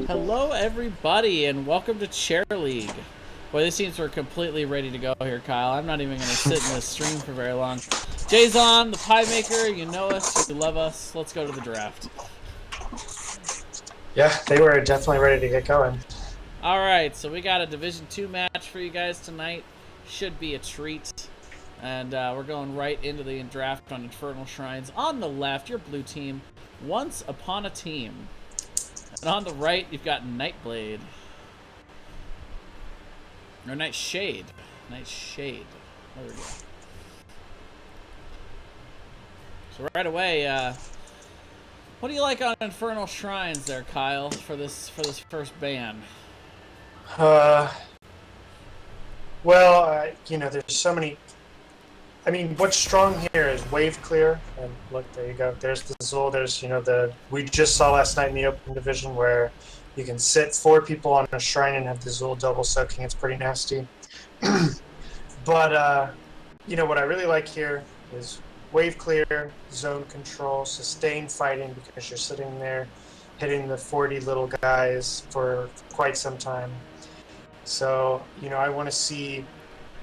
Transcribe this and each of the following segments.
Hello, everybody, and welcome to Chair League. Boy, these teams were completely ready to go here, Kyle. I'm not even going to sit in this stream for very long. Jay's on, the pie maker. You know us, you love us. Let's go to the draft. Yeah, they were definitely ready to get going. All right, so we got a Division II match for you guys tonight. Should be a treat. And we're going right into the draft on Infernal Shrines. On the left, your blue team, Once Upon a Team. And on the right, you've got Nightblade. Or NightShade. NightShade. There we go. So right away, what do you like on Infernal Shrines there, Kyle, for this first ban? There's so many. I mean, what's strong here is wave clear, and look, there you go. There's the Zul. There's we just saw last night in the open division where you can sit 4 people on a shrine and have the Zul double soaking. It's pretty nasty. But what I really like here is wave clear, zone control, sustained fighting because you're sitting there hitting the 40 little guys for quite some time. So I want to see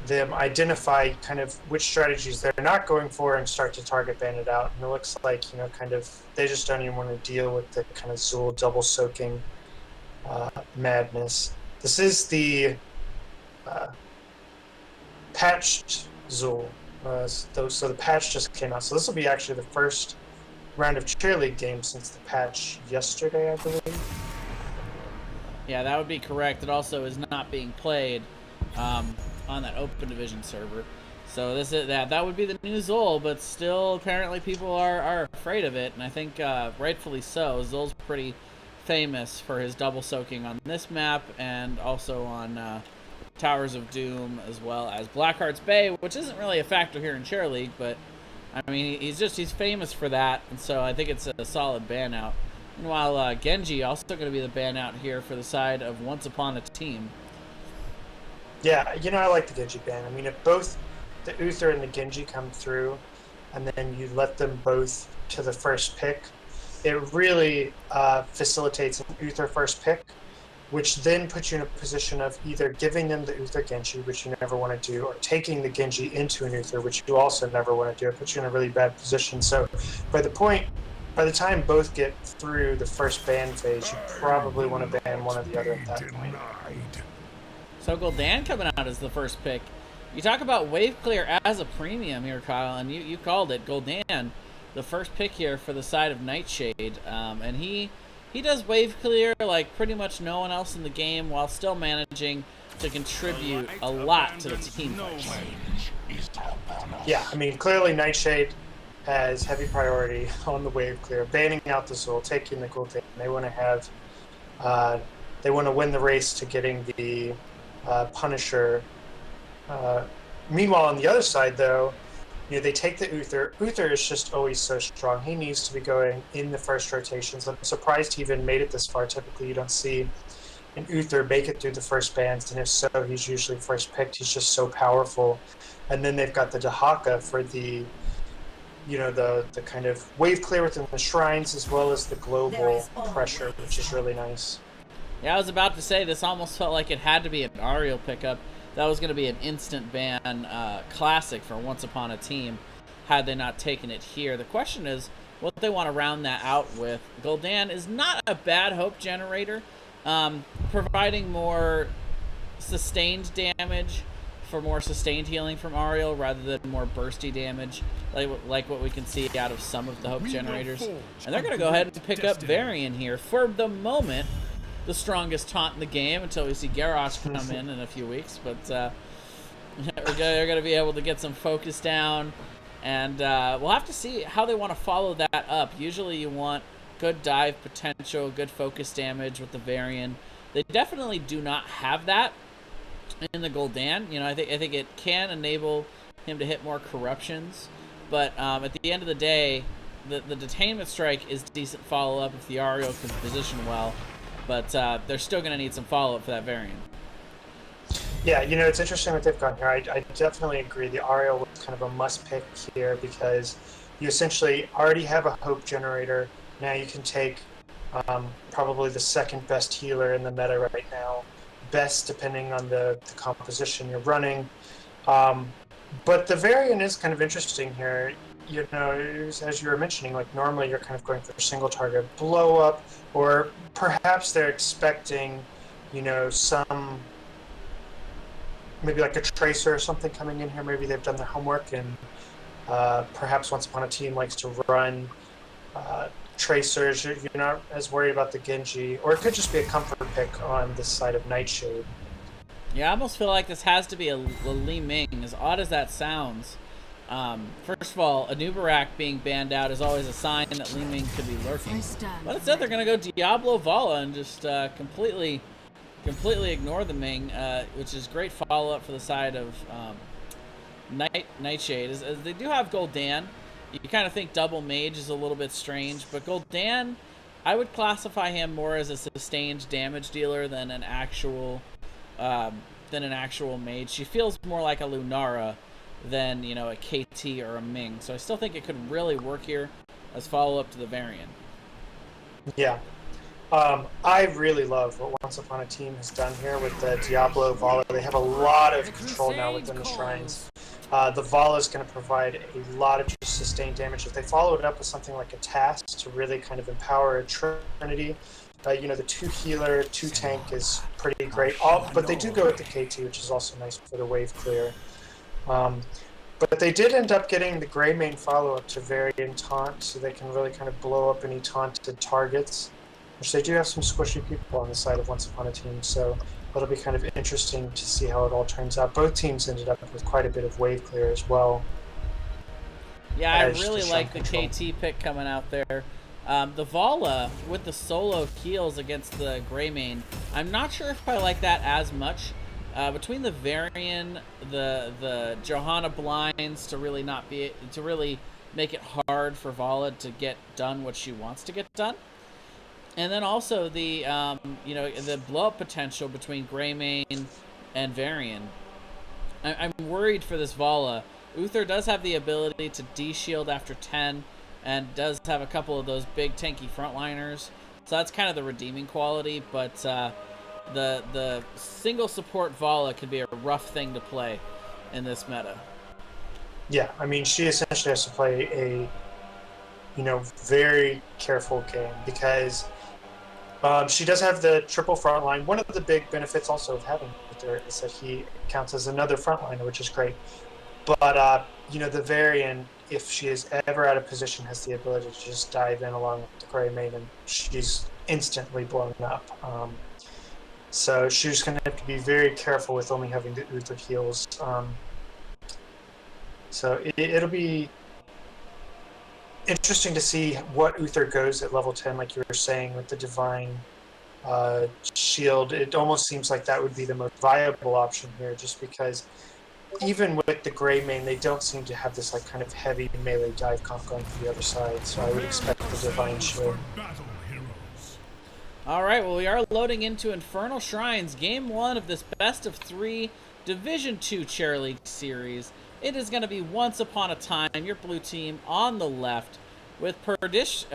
them identify kind of which strategies they're not going for and start to target ban it out. And it looks like, they just don't even want to deal with the kind of Zul double soaking madness. This is the patched Zul. So the patch just came out. So this will be actually the first round of Chair League games since the patch yesterday, I believe. Yeah, that would be correct. It also is not being played on that open division server. So that would be the new Zul, but still apparently people are afraid of it, and I think rightfully so. Zul's pretty famous for his double soaking on this map and also on Towers of Doom, as well as Blackheart's Bay, which isn't really a factor here in Chair League, but I mean he's famous for that, and so I think it's a solid ban out. Meanwhile, Genji also going to be the ban out here for the side of Once Upon a Team. Yeah, I like the Genji ban. I mean, if both the Uther and the Genji come through, and then you let them both to the first pick, it really facilitates an Uther first pick, which then puts you in a position of either giving them the Uther Genji, which you never want to do, or taking the Genji into an Uther, which you also never want to do. It puts you in a really bad position. So by the time both get through the first ban phase, you probably want to ban one or the other at that point. So Gul'dan coming out as the first pick. You talk about wave clear as a premium here, Kyle, and you called it. Gul'dan, the first pick here for the side of NightShade, and he does wave clear like pretty much no one else in the game, while still managing to contribute a lot to the team fight. Yeah, I mean, clearly NightShade has heavy priority on the wave clear, banning out the Zul, taking the Gul'dan. They want to win the race to getting the Punisher. Meanwhile, on the other side, though, they take the Uther. Uther is just always so strong. He needs to be going in the first rotations. I'm surprised he even made it this far. Typically, you don't see an Uther make it through the first bans, and if so, he's usually first picked. He's just so powerful. And then they've got the Dahaka for the the kind of wave clear within the shrines, as well as the global pressure, which is really nice. Yeah, I was about to say, this almost felt like it had to be an Ariel pickup. That was going to be an instant ban classic for Once Upon a Team had they not taken it here. The question is what they want to round that out with. Gul'dan is not a bad hope generator, providing more sustained damage for more sustained healing from Ariel rather than more bursty damage like what we can see out of some of the hope generators. And they're going to go ahead and pick up Varian here for the moment. The strongest taunt in the game until we see Garrosh come in a few weeks. But they're going to be able to get some focus down. And we'll have to see how they want to follow that up. Usually you want good dive potential, good focus damage with the Varian. They definitely do not have that in the Gul'dan. I think it can enable him to hit more corruptions. But at the end of the day, the Detainment Strike is decent follow-up if the Ariel can position well. But they're still going to need some follow-up for that Variant. Yeah, it's interesting what they've gone here. I definitely agree. The Ariel was kind of a must-pick here because you essentially already have a hope generator. Now you can take Probably the second best healer in the meta right now. Best depending on the composition you're running. But the variant is kind of interesting here. You know, as you were mentioning, like normally you're kind of going for a single target blow up, or perhaps they're expecting, you know, some maybe like a tracer or something coming in here. Maybe they've done their homework, and perhaps Once Upon a Team likes to run tracers. You're not as worried about the Genji, or it could just be a comfort pick on this side of NightShade. Yeah, I almost feel like this has to be a Li Ming, as odd as that sounds. First of all, Anubarak being banned out is always a sign that Li Ming could be lurking. But instead, they're going to go Diablo Vala and just completely ignore the Ming, which is great follow-up for the side of NightShade. As they do have Gul'dan. You kind of think double mage is a little bit strange, but Gul'dan, I would classify him more as a sustained damage dealer than an actual mage. She feels more like a Lunara than, you know, a KT or a Ming. So I still think it could really work here as follow-up to the variant. Yeah. I really love what Once Upon a Team has done here with the Diablo Vala. They have a lot of control now within the shrines. The Vala is going to provide a lot of just sustained damage. If they follow it up with something like a task to really kind of empower a Trinity, you know, the 2 healer, 2 tank is pretty great. But they do go with the KT, which is also nice for the wave clear. But they did end up getting the Grey main follow-up to Varian Taunt, so they can really kind of blow up any taunted targets, which they do have some squishy people on the side of Once Upon a Team, so it'll be kind of interesting to see how it all turns out. Both teams ended up with quite a bit of wave clear as well. Yeah, I really like the KT pick coming out there. The Vala with the solo heals against the Greymane, I'm not sure if I like that as much. Between the Varian, the Johanna blinds to really make it hard for Vala to get done what she wants to get done. And then also the you know, the blow up potential between Greymane and Varian. I'm worried for this Vala. Uther does have the ability to de-shield after 10, and does have a couple of those big tanky frontliners. So that's kind of the redeeming quality, but the single support Vala could be a rough thing to play in this meta. Yeah, I mean, she essentially has to play a, you know, very careful game, because she does have the triple frontline. One of the big benefits also of having Uther is that he counts as another frontliner, which is great. But, you know, the Varian, if she is ever out of position, has the ability to just dive in along with the Greymane, and she's instantly blown up. So she's going to have to be very careful with only having the Uther heals. So it'll be interesting to see what Uther goes at level 10, like you were saying, with the Divine Shield. It almost seems like that would be the most viable option here, just because even with the Greymane, they don't seem to have this like kind of heavy melee dive comp going from the other side, so I would expect the Divine Shield. Alright, well, we are loading into Infernal Shrines, Game 1 of this best of 3 Division 2 Chair League series. It is going to be Once Upon a Time, your blue team on the left, with Pedrishu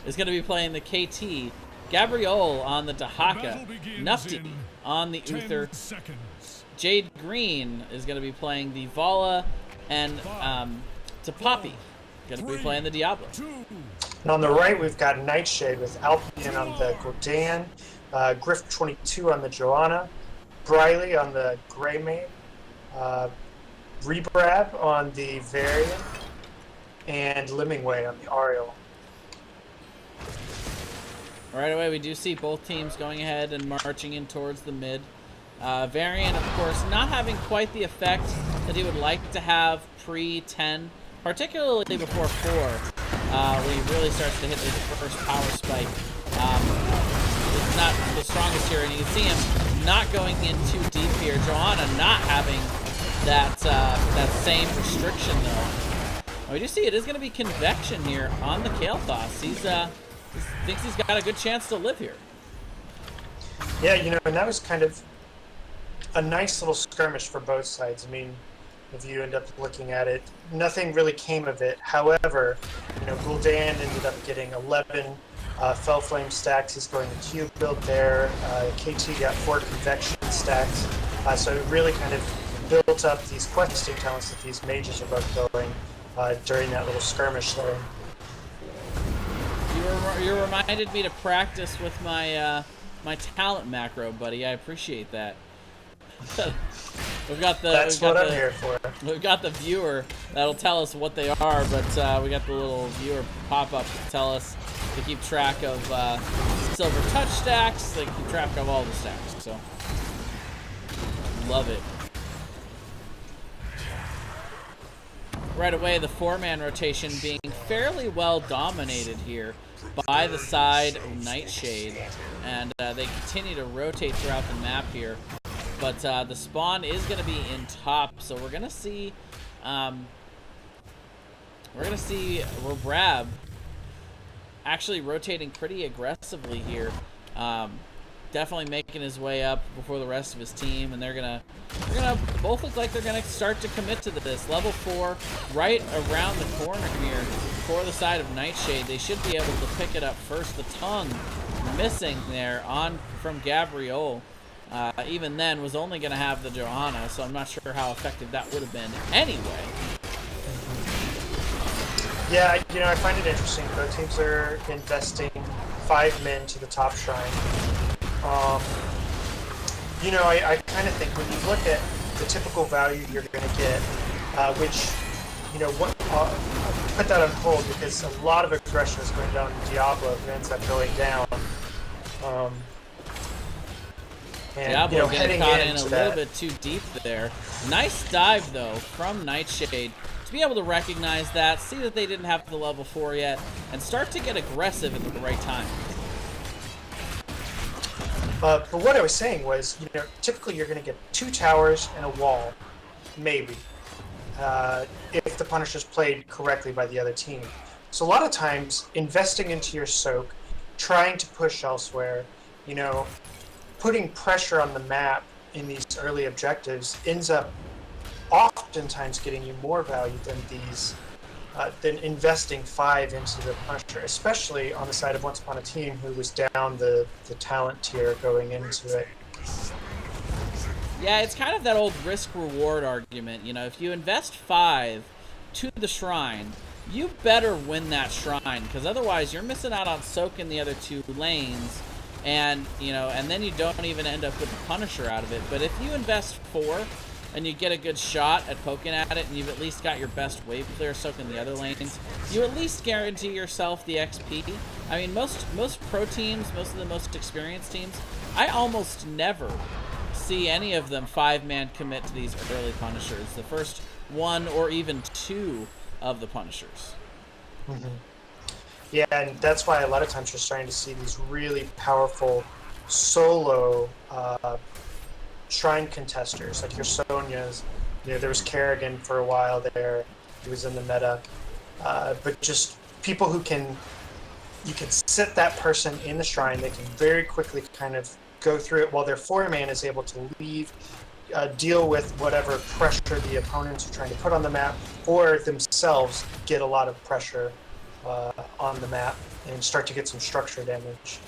is going to be playing the KT, Gabriel on the Dahaka, Nufti on the Uther, Jade Green is going to be playing the Vala, and Tapapi going to be playing the Diablo. And on the right, we've got NightShade with Alpian on the Gul'dan, Griff22 on the Joanna, Briley on the Greymane, Rebrab on the Varian, and Limingway on the Ariel. Right away, we do see both teams going ahead and marching in towards the mid. Varian, of course, not having quite the effect that he would like to have pre-10, particularly before 4, when he really starts to hit his first power spike. It's not the strongest here, and you can see him not going in too deep here. Joanna not having that same restriction, though. We do see it is going to be Convection here on the Kael'thas. He thinks he's got a good chance to live here. Yeah, you know, and that was kind of a nice little skirmish for both sides. I mean, if you end up looking at it. Nothing really came of it. However, Gul'dan ended up getting 11 Fell Flame stacks. He's going to Q build there. KT got 4 Convection stacks. So it really kind of built up these questing talents that these mages are both going during that little skirmish there. You reminded me to practice with my my talent macro, buddy. I appreciate that. That's what I'm here for. We've got the viewer that'll tell us what they are, but we got the little viewer pop-up to tell us to keep track of silver touch stacks. They keep track of all the stacks, so love it. Right away, the 4-man rotation being fairly well dominated here by the side of NightShade, and they continue to rotate throughout the map here. But the spawn is going to be in top, so we're going to see Robrab actually rotating pretty aggressively here. Definitely making his way up before the rest of his team, and they're gonna both look like they're gonna start to commit to this. Level 4 right around the corner here for the side of NightShade. They should be able to pick it up first. The tongue missing there from Gabriel. Even then was only gonna have the Johanna, so I'm not sure how effective that would have been anyway. Yeah, I find it interesting. Both teams are investing 5 men to the top shrine. I kind of think when you look at the typical value you're going to get, which, put that on hold because a lot of aggression is going down in Diablo who ends up going down. Diablo getting caught in a little bit too deep there. Nice dive, though, from NightShade to be able to recognize that, see that they didn't have the level 4 yet, and start to get aggressive at the right time. But what I was saying was, typically you're going to get 2 towers and a wall, maybe, if the Punisher's played correctly by the other team. So a lot of times, investing into your soak, trying to push elsewhere, putting pressure on the map in these early objectives ends up oftentimes getting you more value than investing 5 into the Punisher, especially on the side of Once Upon a Team, who was down the talent tier going into it. Yeah, it's kind of that old risk-reward argument. If you invest 5 to the shrine, you better win that shrine, because otherwise you're missing out on soak in the other 2 lanes, and then you don't even end up with the Punisher out of it. But if you invest 4, and you get a good shot at poking at it, and you've at least got your best wave clear soak in the other lanes, you at least guarantee yourself the XP. I mean, most pro teams, most of the most experienced teams, I almost never see any of them 5-man commit to these early Punishers. The first 1 or even 2 of the Punishers. Mm-hmm. Yeah, and that's why a lot of times you're starting to see these really powerful solo shrine contesters, like your Sonias. There was Kerrigan for a while there. He was in the meta. But just people you can sit that person in the shrine. They can very quickly kind of go through it while their 4-man is able to leave, deal with whatever pressure the opponents are trying to put on the map, or themselves get a lot of pressure on the map and start to get some structure damage.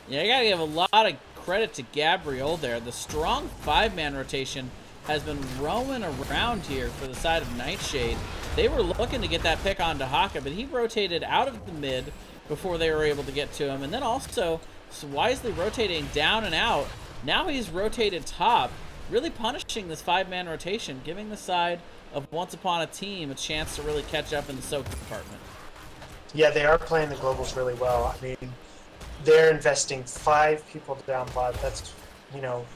Yeah, I gotta give a lot of credit to Gabriel there. The strong 5-man rotation has been roaming around here for the side of NightShade. They were looking to get that pick on Dahaka, but he rotated out of the mid before they were able to get to him, and then also wisely rotating down and out. Now he's rotated top, really punishing this 5-man rotation, giving the side of Once Upon a Team a chance to really catch up in the soak department. Yeah, they are playing the globals really well. I mean, they're investing 5 people down bot. That's,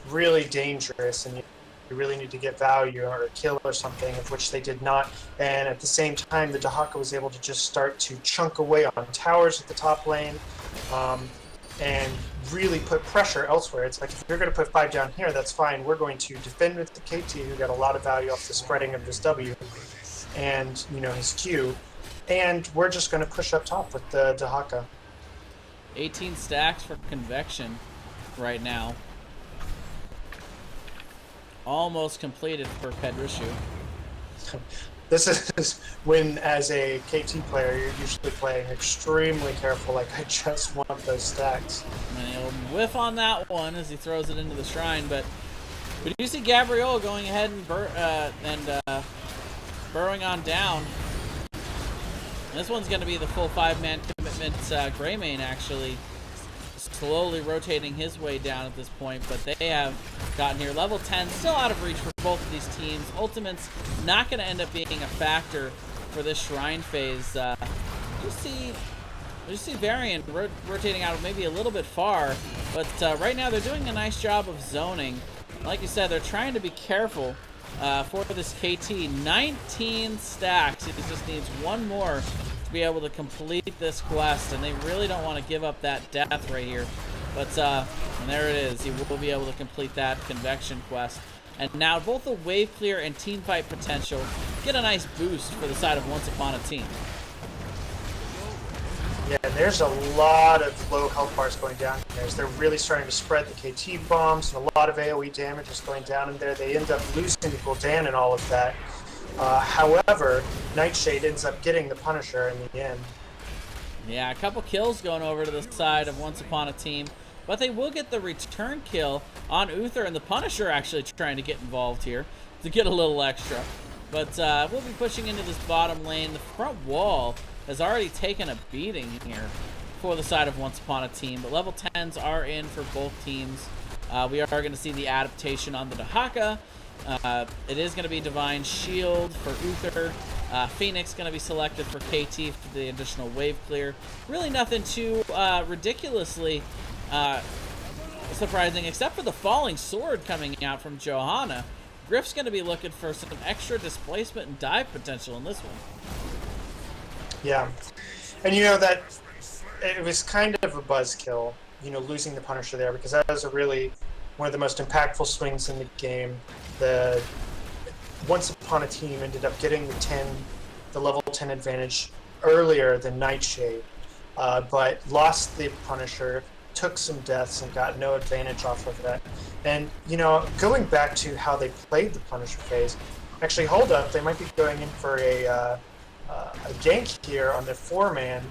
really dangerous, and you really need to get value or a kill or something, of which they did not. And at the same time, the Dahaka was able to just start to chunk away on towers at the top lane, and really put pressure elsewhere. It's like, if you're going to put 5 down here, that's fine. We're going to defend with the KT, who got a lot of value off the spreading of this W, and, his Q. And we're just going to push up top with the Dahaka. 18 stacks for Convection right now. Almost completed for Pedrishu. This is when, as a KT player, you're usually playing extremely careful. Like, I just want those stacks. And he'll whiff on that one as he throws it into the shrine, but you see Gabriel going ahead and burrowing on down. This one's going to be the full 5-man commitment. Greymane actually slowly rotating his way down at this point, but they have gotten here. Level 10, still out of reach for both of these teams. Ultimate's not going to end up being a factor for this shrine phase. You see Varian rotating out maybe a little bit far, but right now they're doing a nice job of zoning. Like you said, they're trying to be careful for this KT. 19 stacks. He just needs one more to be able to complete this quest, and they really don't want to give up that death right here. But and there it is. He will be able to complete that convection quest. And now both the wave clear and team fight potential get a nice boost for the side of Once Upon a Team. Yeah, there's a lot of low health bars going down here as they're really starting to spread the KT bombs, and a lot of AoE damage is going down in there. They end up losing the Gul'dan and all of that. However, NightShade ends up getting the Punisher in the end. Yeah, a couple kills going over to the side of Once Upon a Team, but they will get the return kill on Uther, and the Punisher actually trying to get involved here to get a little extra. But we'll be pushing into this bottom lane. The front wall has already taken a beating here for the side of Once Upon a Team, but level 10s are in for both teams. We are going to see the adaptation on the Dahaka. It is going to be Divine Shield for Uther. Phoenix going to be selected for KT for the additional wave clear. Really nothing too ridiculously surprising, except for the falling sword coming out from Johanna. Griff's going to be looking for some extra displacement and dive potential in this one. Yeah, and you know that it was kind of a buzzkill, you know, losing the Punisher there, because that was one of the most impactful swings in the game. The Once Upon a Team ended up getting the level 10 advantage earlier than NightShade, but lost the Punisher, took some deaths, and got no advantage off of that. And, you know, going back to how they played the Punisher phase, actually, hold up, they might be going in for a gank here on the 4-man,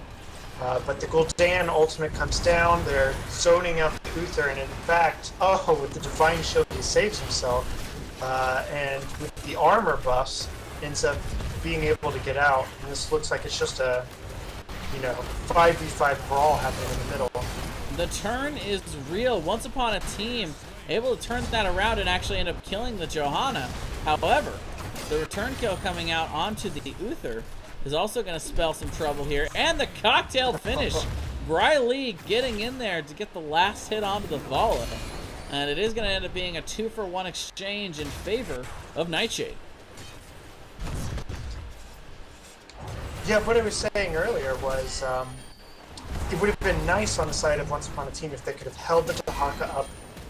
but the Gul'dan ultimate comes down. They're zoning out the Uther, and in fact, with the Divine Shield, he saves himself, and with the armor buffs, ends up being able to get out. And this looks like it's just a, 5v5 brawl happening in the middle. The turn is real. Once Upon a Team able to turn that around and actually end up killing the Johanna. However, the return kill coming out onto the Uther is also going to spell some trouble here. And the cocktail finish. Briley getting in there to get the last hit onto the Vala. And it is going to end up being a 2-for-1 exchange in favor of NightShade. Yeah, what I was saying earlier was it would have been nice on the side of Once Upon a Team if they could have held the Dahaka up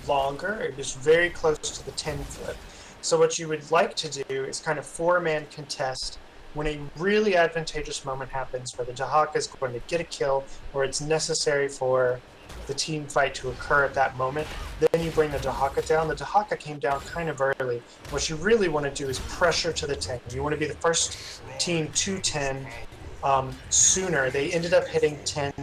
longer. It was very close to the 10 flip. So what you would like to do is kind of 4-man contest when a really advantageous moment happens where the Dahaka is going to get a kill or it's necessary for the team fight to occur at that moment. Then you bring the Dahaka down. The Dahaka came down kind of early. What you really want to do is pressure to the 10. You want to be the first team to 10 sooner. They ended up hitting 10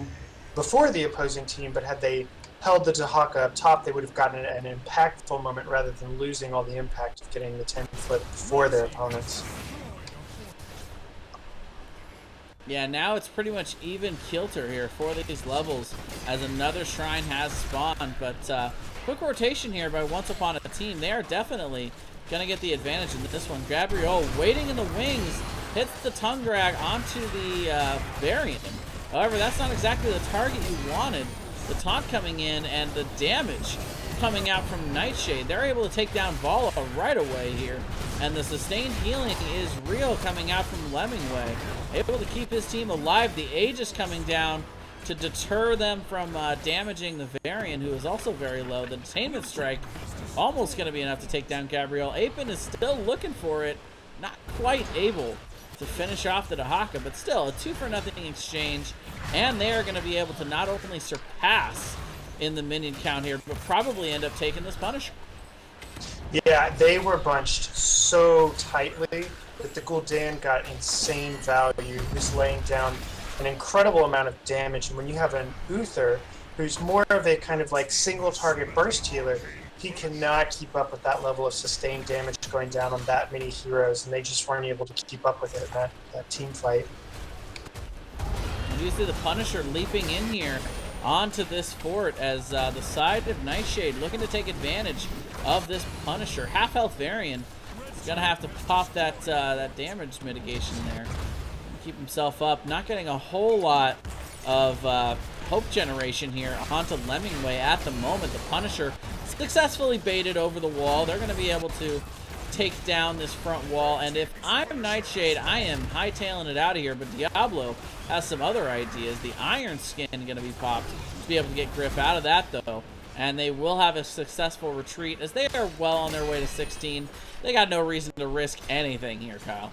before the opposing team, but had they held the Dahaka up top, they would have gotten an impactful moment rather than losing all the impact of getting the 10 flip before their opponents. Yeah, now it's pretty much even kilter here for these levels as another shrine has spawned. But quick rotation here by Once Upon a Team. They are definitely going to get the advantage in this one. Gabriel waiting in the wings, hits the tongue drag onto the Varian. However, that's not exactly the target you wanted. The taunt coming in and the damage coming out from NightShade. They're able to take down Vala right away here. And the sustained healing is real coming out from Lemmingway. Able to keep his team alive. The Aegis coming down to deter them from damaging the Varian, who is also very low. The Detainment Strike almost going to be enough to take down Gabriel. Apin is still looking for it. Not quite able to finish off the Dahaka, but still a 2-for-0 exchange. And they are going to be able to not only surpass in the minion count here, but probably end up taking this Punisher. Yeah, they were bunched so tightly that the Gul'dan got insane value. He was laying down an incredible amount of damage, and when you have an Uther who's more of a kind of like single target burst healer, he cannot keep up with that level of sustained damage going down on that many heroes, and they just weren't able to keep up with it in that team fight. And you see the Punisher leaping in here onto this fort as the side of NightShade looking to take advantage of this Punisher. Half health Varian is gonna have to pop that that damage mitigation there, keep himself up. Not getting a whole lot of hope generation here onto Lemmingway at the moment. The Punisher successfully baited over the wall. They're gonna be able to take down this front wall, and if I'm NightShade, I am hightailing it out of here, but Diablo has some other ideas. The Iron Skin going to be popped to be able to get Grip out of that, though, and they will have a successful retreat as they are well on their way to 16. They got no reason to risk anything here, Kyle.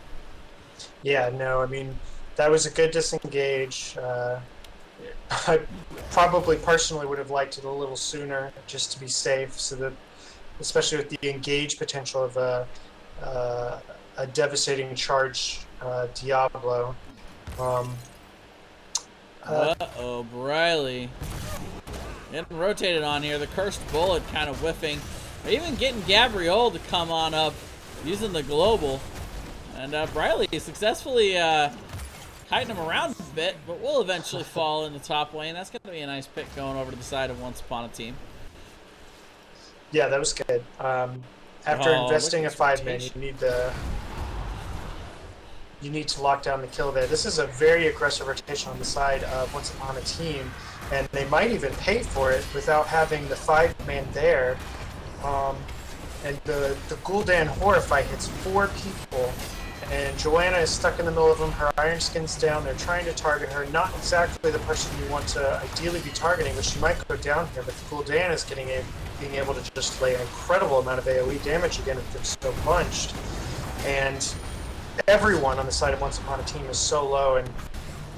Yeah, no, I mean, that was a good disengage. I probably personally would have liked it a little sooner just to be safe, so that especially with the engage potential of a devastating charge Diablo. Uh-oh, Briley. Getting rotated on here. The Cursed Bullet kind of whiffing. Or even getting Gabriel to come on up using the Global. And Briley successfully kiting him around a bit, but will eventually fall in the top lane. That's going to be a nice pick going over to the side of Once Upon a Team. Yeah, that was good. After investing a 5-man, you need to lock down the kill there. This is a very aggressive rotation on the side of Once Upon a Team, and they might even pay for it without having the 5-man there. And the Gul'dan Horror fight hits 4 people, and Joanna is stuck in the middle of them. Her Iron Skin's down. They're trying to target her. Not exactly the person you want to ideally be targeting, but she might go down here. But the Gul'dan is being able to just lay an incredible amount of AoE damage again if they're so bunched. And everyone on the side of Once Upon a Team is so low, and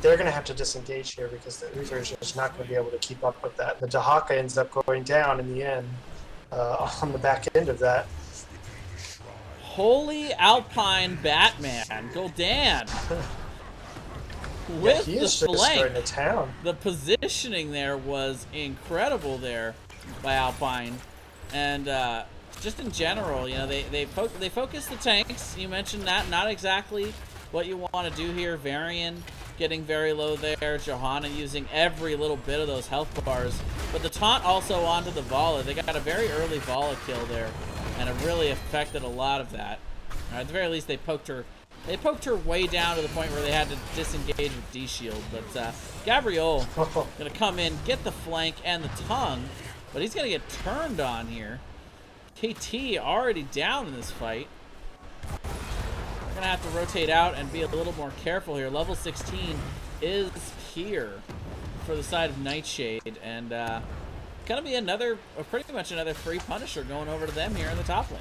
they're going to have to disengage here because the Uther is just not going to be able to keep up with that. The Dahaka ends up going down in the end on the back end of that. Holy Alpine Batman, Gul'dan. With he is the just flank. starting to town. The positioning there was incredible there by Alpine. And just in general, you know, they focus the tanks. You mentioned that. Not exactly what you want to do here. Varian getting very low there. Johanna using every little bit of those health bars. But the taunt also onto the Vala. They got a very early Vala kill there, and it really affected a lot of that. At the very least, they poked her way down to the point where they had to disengage with D-Shield. But Gabriel going to come in, get the flank and the tongue, but he's going to get turned on here. KT already down in this fight. We're going to have to rotate out and be a little more careful here. Level 16 is here for the side of NightShade, and going to be pretty much another free Punisher going over to them here in the top lane.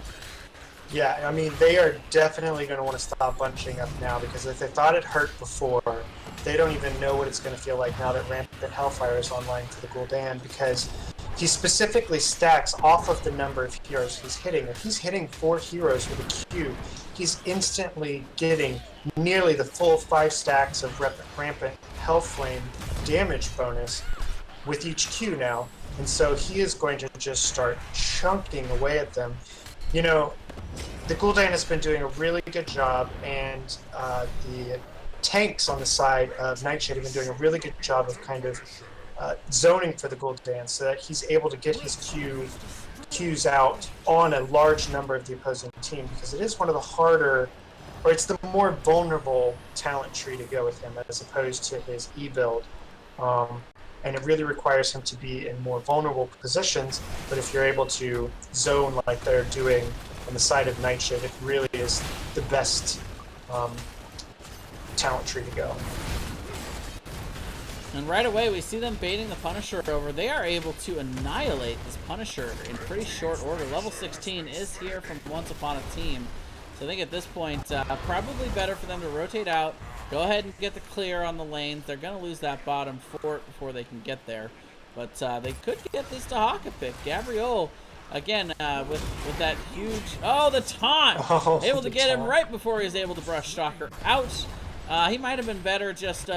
Yeah, I mean, they are definitely going to want to stop bunching up now, because if they thought it hurt before, they don't even know what it's going to feel like now that Rampant Hellfire is online for the Gul'dan, because he specifically stacks off of the number of heroes he's hitting. If he's hitting 4 heroes with a Q, he's instantly getting nearly the full 5 stacks of Rampant Hellflame damage bonus with each Q now. And so he is going to just start chunking away at them. You know, the Gul'dan has been doing a really good job, and the tanks on the side of NightShade have been doing a really good job of kind of zoning for the Gul'dan so that he's able to get his Qs out on a large number of the opposing team, because it is one of the harder, or it's the more vulnerable talent tree to go with him as opposed to his E build. And it really requires him to be in more vulnerable positions, but if you're able to zone like they're doing on the side of NightShade, it really is the best talent tree to go. And right away, we see them baiting the Punisher over. They are able to annihilate this Punisher in pretty short order. Level 16 is here from Once Upon a Team. So I think at this point, probably better for them to rotate out, go ahead and get the clear on the lanes. They're going to lose that bottom fort before they can get there. But they could get this Dahaka pick. Gabriel Again, with that huge... Oh, the taunt! Oh, Able to the get him taunt. right before he was able to brush Stalker out. He might have been better just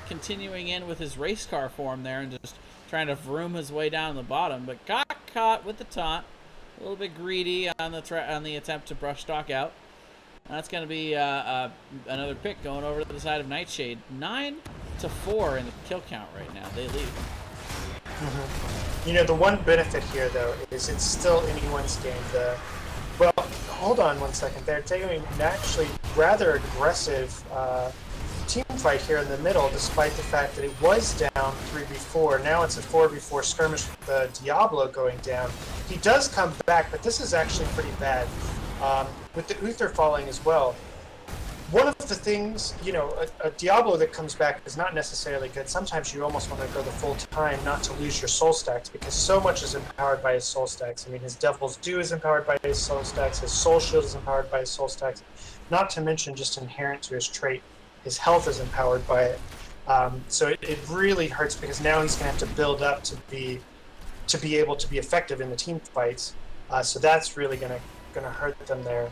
continuing in with his race car form there and just trying to vroom his way down the bottom, but got caught with the taunt. A little bit greedy on the attempt to brush Stock out. That's going to be another pick going over to the side of NightShade. 9-4 in the kill count right now. They lead. Mm-hmm. You know, the one benefit here, though, is it's still anyone's game. Well, hold on one second. They're taking an actually rather aggressive team fight here in the middle, despite the fact that it was down 3v4. Now it's a 4v4 skirmish with the Diablo going down. He does come back, but this is actually pretty bad. With the Uther falling as well. One of the things, you know, a Diablo that comes back is not necessarily good. Sometimes you almost want to go the full time not to lose your soul stacks, because so much is empowered by his soul stacks. I mean, his Devil's Due is empowered by his soul stacks, his Soul Shield is empowered by his soul stacks, not to mention just inherent to his trait, his health is empowered by it. So it really hurts, because now he's going to have to build up to be able to be effective in the team fights. So that's really going to hurt them there.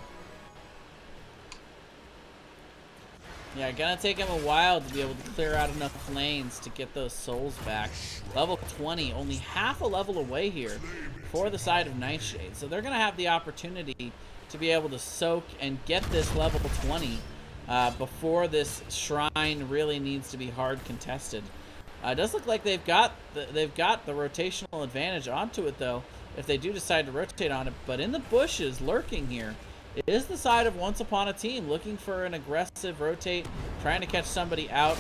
Yeah, gonna take him a while to be able to clear out enough lanes to get those souls back. Level 20, only half a level away here for the side of NightShade. So they're gonna have the opportunity to be able to soak and get this level 20 before this shrine really needs to be hard contested. It does look like they've got the rotational advantage onto it, though, if they do decide to rotate on it. But in the bushes, lurking here, it is the side of Once Upon a Team, looking for an aggressive rotate, trying to catch somebody out.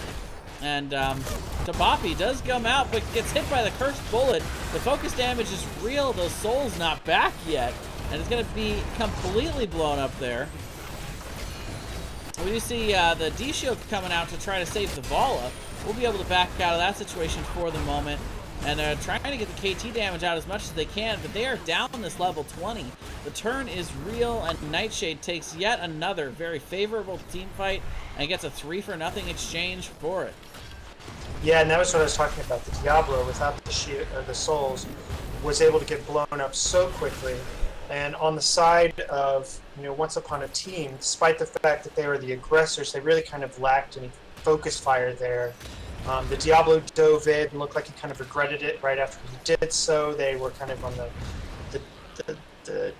And Tabapi does come out, but gets hit by the cursed bullet. The focus damage is real. Those souls not back yet, and it's going to be completely blown up there. We do see the D-Shield coming out to try to save the Vala. We'll be able to back out of that situation for the moment. And they're trying to get the KT damage out as much as they can, but they are down this level 20. The turn is real, and NightShade takes yet another very favorable team fight and gets a 3-for-0 exchange for it. Yeah, and that was what I was talking about. The Diablo, without the shield, the souls, was able to get blown up so quickly. And on the side of, you know, Once Upon a Team, despite the fact that they were the aggressors, they really kind of lacked any focus fire there. The Diablo dove in and looked like he kind of regretted it right after he did so. They were kind of on the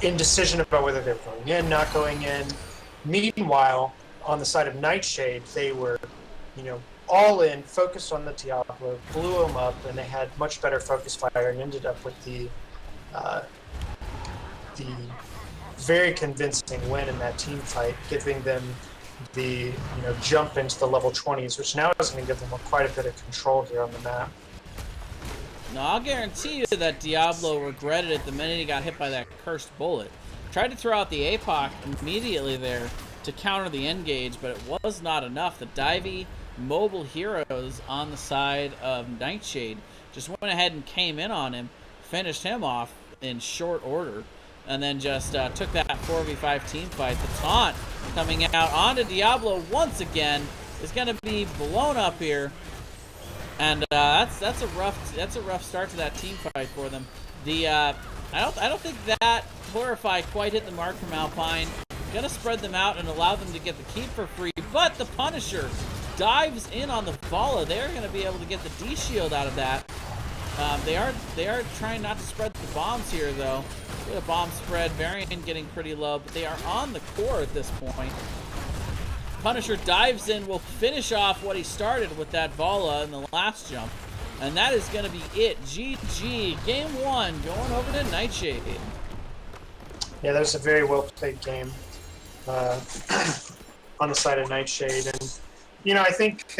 indecision about whether they were going in, not going in. Meanwhile, on the side of NightShade, they were, you know, all in, focused on the Diablo, blew him up, and they had much better focus fire and ended up with the very convincing win in that team fight, giving them the jump into the level 20s, which now is going to give them quite a bit of control here on the map. No, I'll guarantee you that Diablo regretted it the minute he got hit by that cursed bullet. Tried to throw out the APOC immediately there to counter the engage, but it was not enough. The divey mobile heroes on the side of NightShade just went ahead and came in on him, finished him off in short order, and then just took that 4v5 team fight. The taunt coming out onto Diablo once again is going to be blown up here, and that's a rough start to that team fight for them. I don't think that Horrify quite hit the mark from Alpine. Gonna spread them out and allow them to get the keep for free, but the Punisher dives in on the Vala. They're going to be able to get the D-Shield out of that. They are trying not to spread the bombs here, though. The bomb spread, Varian getting pretty low, but they are on the core at this point. Punisher dives in, will finish off what he started with that Vala in the last jump. And that is going to be it. GG. Game 1 going over to NightShade. Yeah, that was a very well-played game on the side of NightShade. And, I think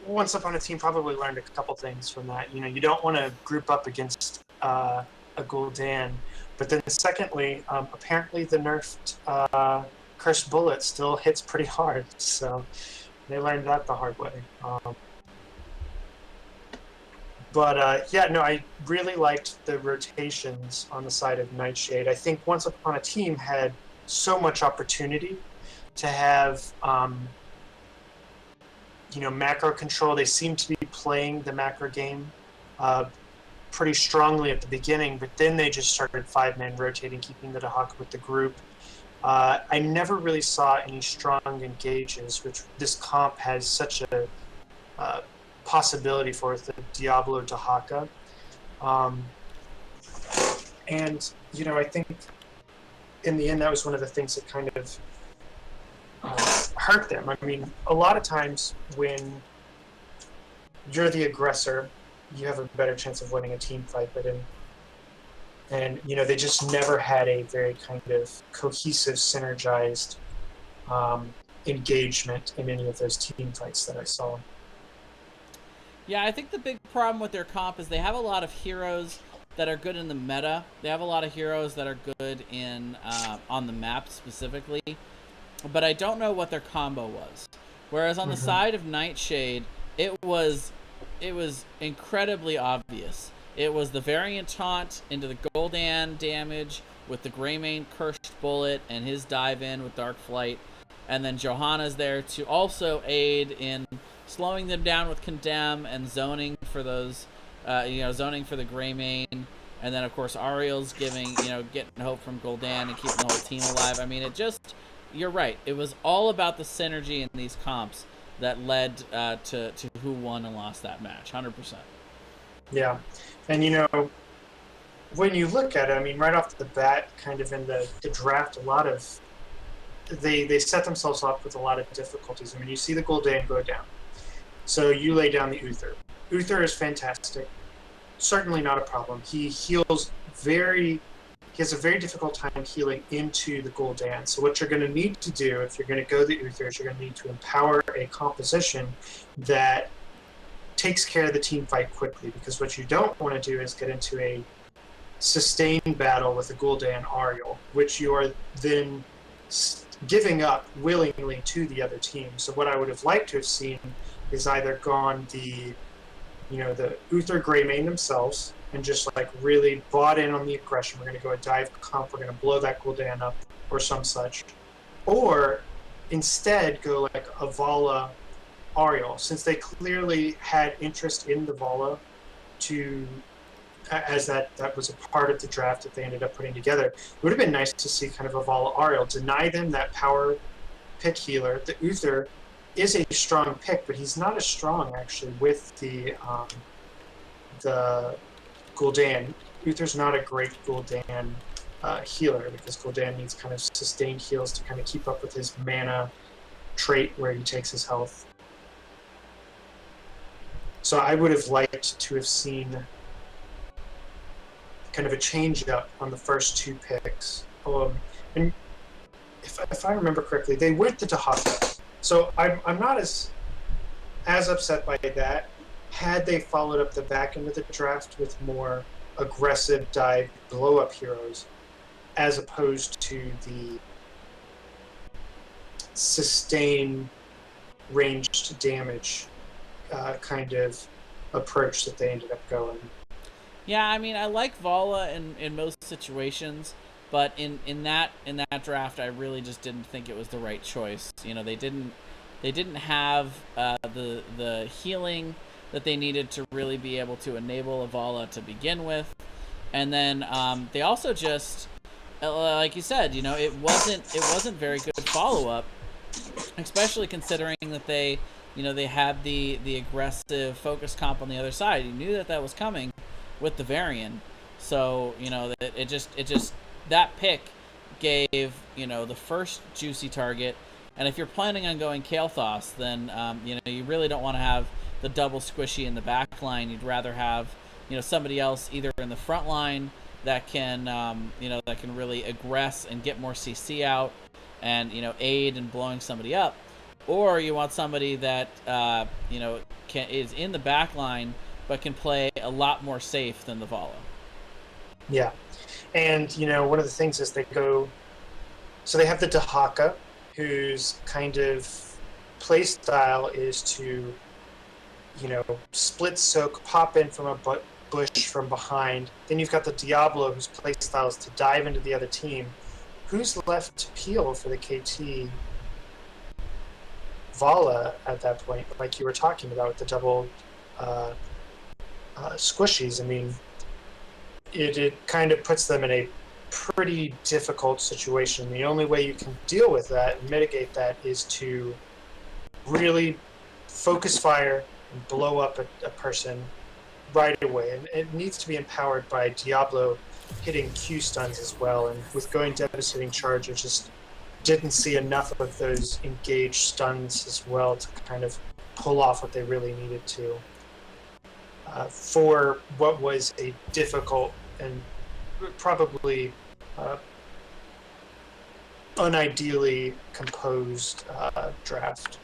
Once Upon a Team probably learned a couple things from that. You don't want to group up against a Gul'dan. But then secondly, apparently the nerfed Cursed Bullet still hits pretty hard. So they learned that the hard way. I really liked the rotations on the side of NightShade. I think Once Upon a Team had so much opportunity to have, macro control. They seem to be playing the macro game pretty strongly at the beginning, but then they just started 5-man rotating, keeping the Dahaka with the group. I never really saw any strong engages, which this comp has such a possibility for with the Diablo Dahaka. And, I think in the end, that was one of the things that kind of hurt them. I mean, a lot of times when you're the aggressor, you have a better chance of winning a team fight, but they just never had a very kind of cohesive, synergized engagement in any of those team fights that I saw. Yeah, I think the big problem with their comp is they have a lot of heroes that are good in the meta. They have a lot of heroes that are good in on the map specifically, but I don't know what their combo was. Whereas on the side of NightShade, it was incredibly obvious. It was the variant taunt into the Gul'dan damage with the Greymane Cursed Bullet and his dive in with Dark Flight, and then Johanna's there to also aid in slowing them down with Condemn and zoning for those, zoning for the Greymane, and then of course Ariel's getting hope from Gul'dan and keeping the whole team alive. I mean, you're right. It was all about the synergy in these comps that led to who won and lost that match, 100%. Yeah, and when you look at it, I mean, right off the bat, kind of in the draft, a lot of they set themselves up with a lot of difficulties. I mean, you see the Gul'dan go down, so you lay down the Uther. Uther is fantastic, certainly not a problem. He heals He has a very difficult time healing into the Gul'dan. So what you're going to need to do if you're going to go the Uther is you're going to need to empower a composition that takes care of the team fight quickly, because what you don't want to do is get into a sustained battle with a Gul'dan Ariel, which you are then giving up willingly to the other team. So what I would have liked to have seen is either gone the Uther Greymane themselves and just like really bought in on the aggression. We're going to go a dive comp, we're going to blow that Gul'dan up or some such. Or instead go like a Vala Ariel, since they clearly had interest in the Vala as that was a part of the draft that they ended up putting together. It would have been nice to see kind of a Vala Ariel, deny them that power pick healer. The Uther is a strong pick, but he's not as strong actually with the Gul'dan. Uther's not a great Gul'dan healer, because Gul'dan needs kind of sustained heals to kind of keep up with his mana trait where he takes his health. So I would have liked to have seen kind of a change up on the first two picks. And if I remember correctly, they went to Dahaka. So I'm not as upset by that. Had they followed up the back end of the draft with more aggressive dive blow up heroes, as opposed to the sustain ranged damage kind of approach that they ended up going. Yeah, I mean, I like Vala in most situations, but in that draft, I really just didn't think it was the right choice. They didn't have the healing that they needed to really be able to enable a Vala to begin with, and then they also just, like you said, it wasn't very good follow up, especially considering that they had the aggressive focus comp on the other side. You knew that was coming with the Varian, so it just that pick gave the first juicy target. And if you're planning on going Kael'thas, then you really don't want to have the double squishy in the back line. You'd rather have somebody else either in the front line that can that can really aggress and get more CC out and aid in blowing somebody up, or you want somebody that is in the back line but can play a lot more safe than the Vala. Yeah, and one of the things is they have the Dahaka, whose kind of play style is to split soak, pop in from a bush from behind. Then you've got the Diablo, whose play style is to dive into the other team. Who's left to peel for the KT Vala at that point, like you were talking about with the double squishies? I mean, it kind of puts them in a pretty difficult situation. The only way you can deal with that and mitigate that is to really focus fire and blow up a person right away. And it needs to be empowered by Diablo hitting Q stuns as well. And with going Devastating Charge, I just didn't see enough of those engaged stuns as well to kind of pull off what they really needed to for what was a difficult and probably unideally composed draft.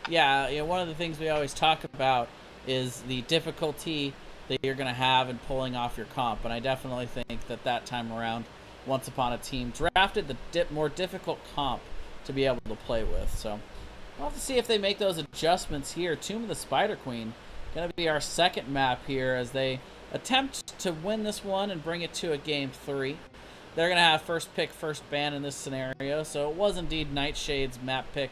Yeah, one of the things we always talk about is the difficulty that you're going to have in pulling off your comp, and I definitely think that time around, Once Upon a Team drafted the more difficult comp to be able to play with. So we'll have to see if they make those adjustments here. Tomb of the Spider Queen going to be our second map here as they attempt to win this one and bring it to a game 3. They're going to have first pick, first ban in this scenario, so it was indeed NightShade's map pick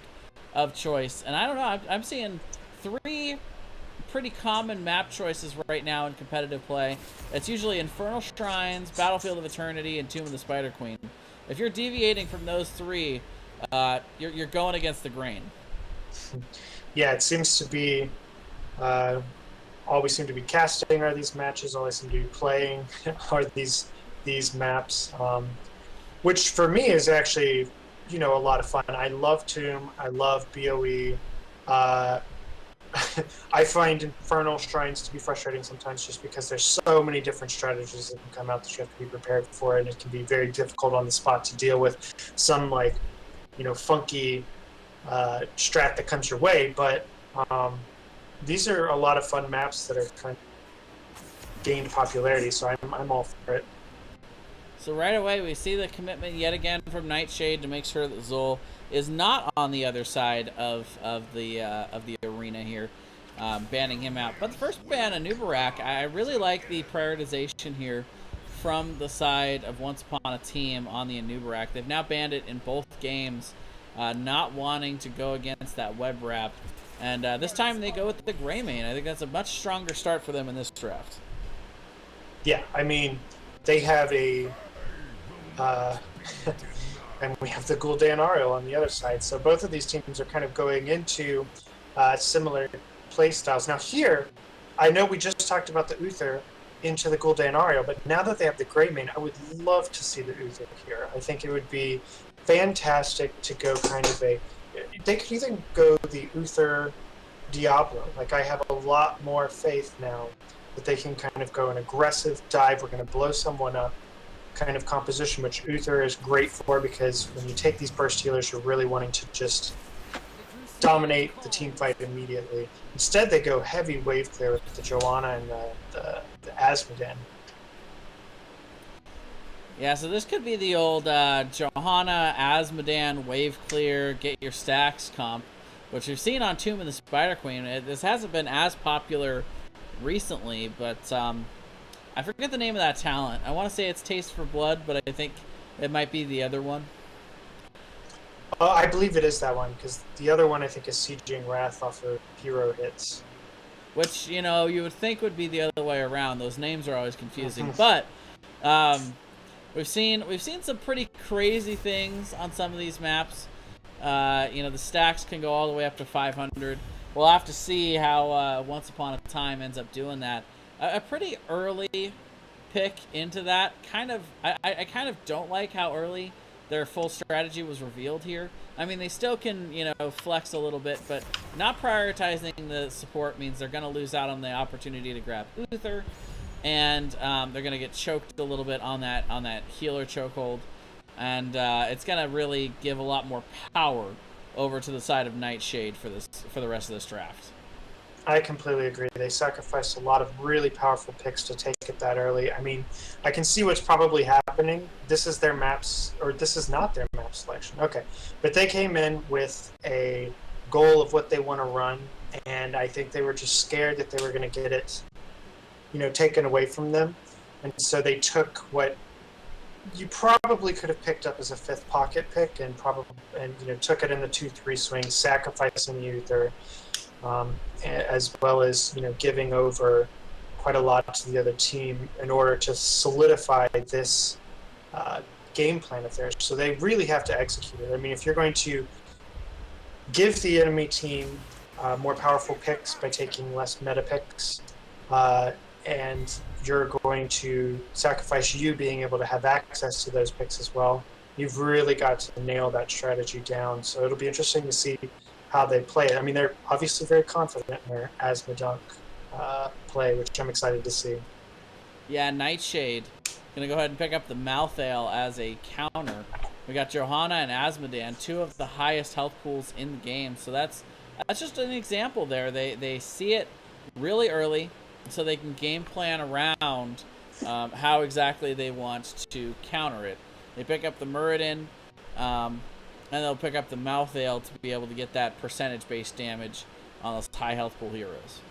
of choice. And I don't know, I'm seeing 3 pretty common map choices right now in competitive play. It's usually Infernal Shrines, Battlefield of Eternity, and Tomb of the Spider Queen. If you're deviating from those 3, you're going against the grain. Yeah, it seems to be all we seem to be casting are these matches. All I seem to be playing are these maps, which for me is actually, a lot of fun. I love Tomb. I love BOE. I find Infernal Shrines to be frustrating sometimes just because there's so many different strategies that can come out that you have to be prepared for, and it can be very difficult on the spot to deal with some funky strat that comes your way. But these are a lot of fun maps that are kind of gained popularity, so I'm all for it. So right away we see the commitment yet again from NightShade to make sure that Zol is not on the other side of the arena here, banning him out. But the first ban, Anubarak, I really like the prioritization here from the side of Once Upon a Team on the Anubarak. They've now banned it in both games, not wanting to go against that web wrap. And this time they go with the Greymane. I think that's a much stronger start for them in this draft. Yeah, I mean, they have a... and we have the Gul'dan Ariel on the other side. So both of these teams are kind of going into similar play styles. Now here, I know we just talked about the Uther into the Gul'dan Ariel, but now that they have the Greymane, I would love to see the Uther here. I think it would be fantastic to go kind of a... They could even go the Uther Diablo. Like, I have a lot more faith now that they can kind of go an aggressive dive. We're going to blow someone up kind of composition, which Uther is great for, because when you take these burst healers, you're really wanting to just dominate the team fight immediately. Instead, they go heavy wave clear with the Joanna and the Asmodan. Yeah, so this could be the old Johanna, Asmodan, wave clear, get your stacks comp, which we've seen on Tomb of the Spider Queen. This hasn't been as popular recently, but I forget the name of that talent. I want to say it's Taste for Blood, but I think it might be the other one. I believe it is that one, because the other one I think is Sieging Wrath off of hero hits. Which, you would think would be the other way around. Those names are always confusing. But we've seen some pretty crazy things on some of these maps. The stacks can go all the way up to 500. We'll have to see how Once Upon a Time ends up doing that. A pretty early pick into that. I kind of don't like how early their full strategy was revealed here. I mean, they still can, flex a little bit, but not prioritizing the support means they're going to lose out on the opportunity to grab Uther, and they're going to get choked a little bit on that healer chokehold, and it's going to really give a lot more power over to the side of NightShade for the rest of this draft. I completely agree. They sacrificed a lot of really powerful picks to take it that early. I mean, I can see what's probably happening. This is their maps, or this is not their map selection. Okay. But they came in with a goal of what they want to run, and I think they were just scared that they were going to get it, taken away from them. And so they took what you probably could have picked up as a 5th pocket pick and took it in the 2-3 swing, sacrificing the Uther. As well as giving over quite a lot to the other team in order to solidify this game plan of theirs. So they really have to execute it. I mean, if you're going to give the enemy team more powerful picks by taking less meta picks, and you're going to sacrifice you being able to have access to those picks as well, you've really got to nail that strategy down. So it'll be interesting to see how they play it. I mean, they're obviously very confident in their Asmodunk play, which I'm excited to see. Yeah, NightShade gonna go ahead and pick up the Malthael as a counter. We got Johanna and Asmodan, two of the highest health pools in the game. So that's just an example there. They see it really early, so they can game plan around how exactly they want to counter it. They pick up the Muradin, and they'll pick up the Malthael to be able to get that percentage-based damage on those high health pool heroes.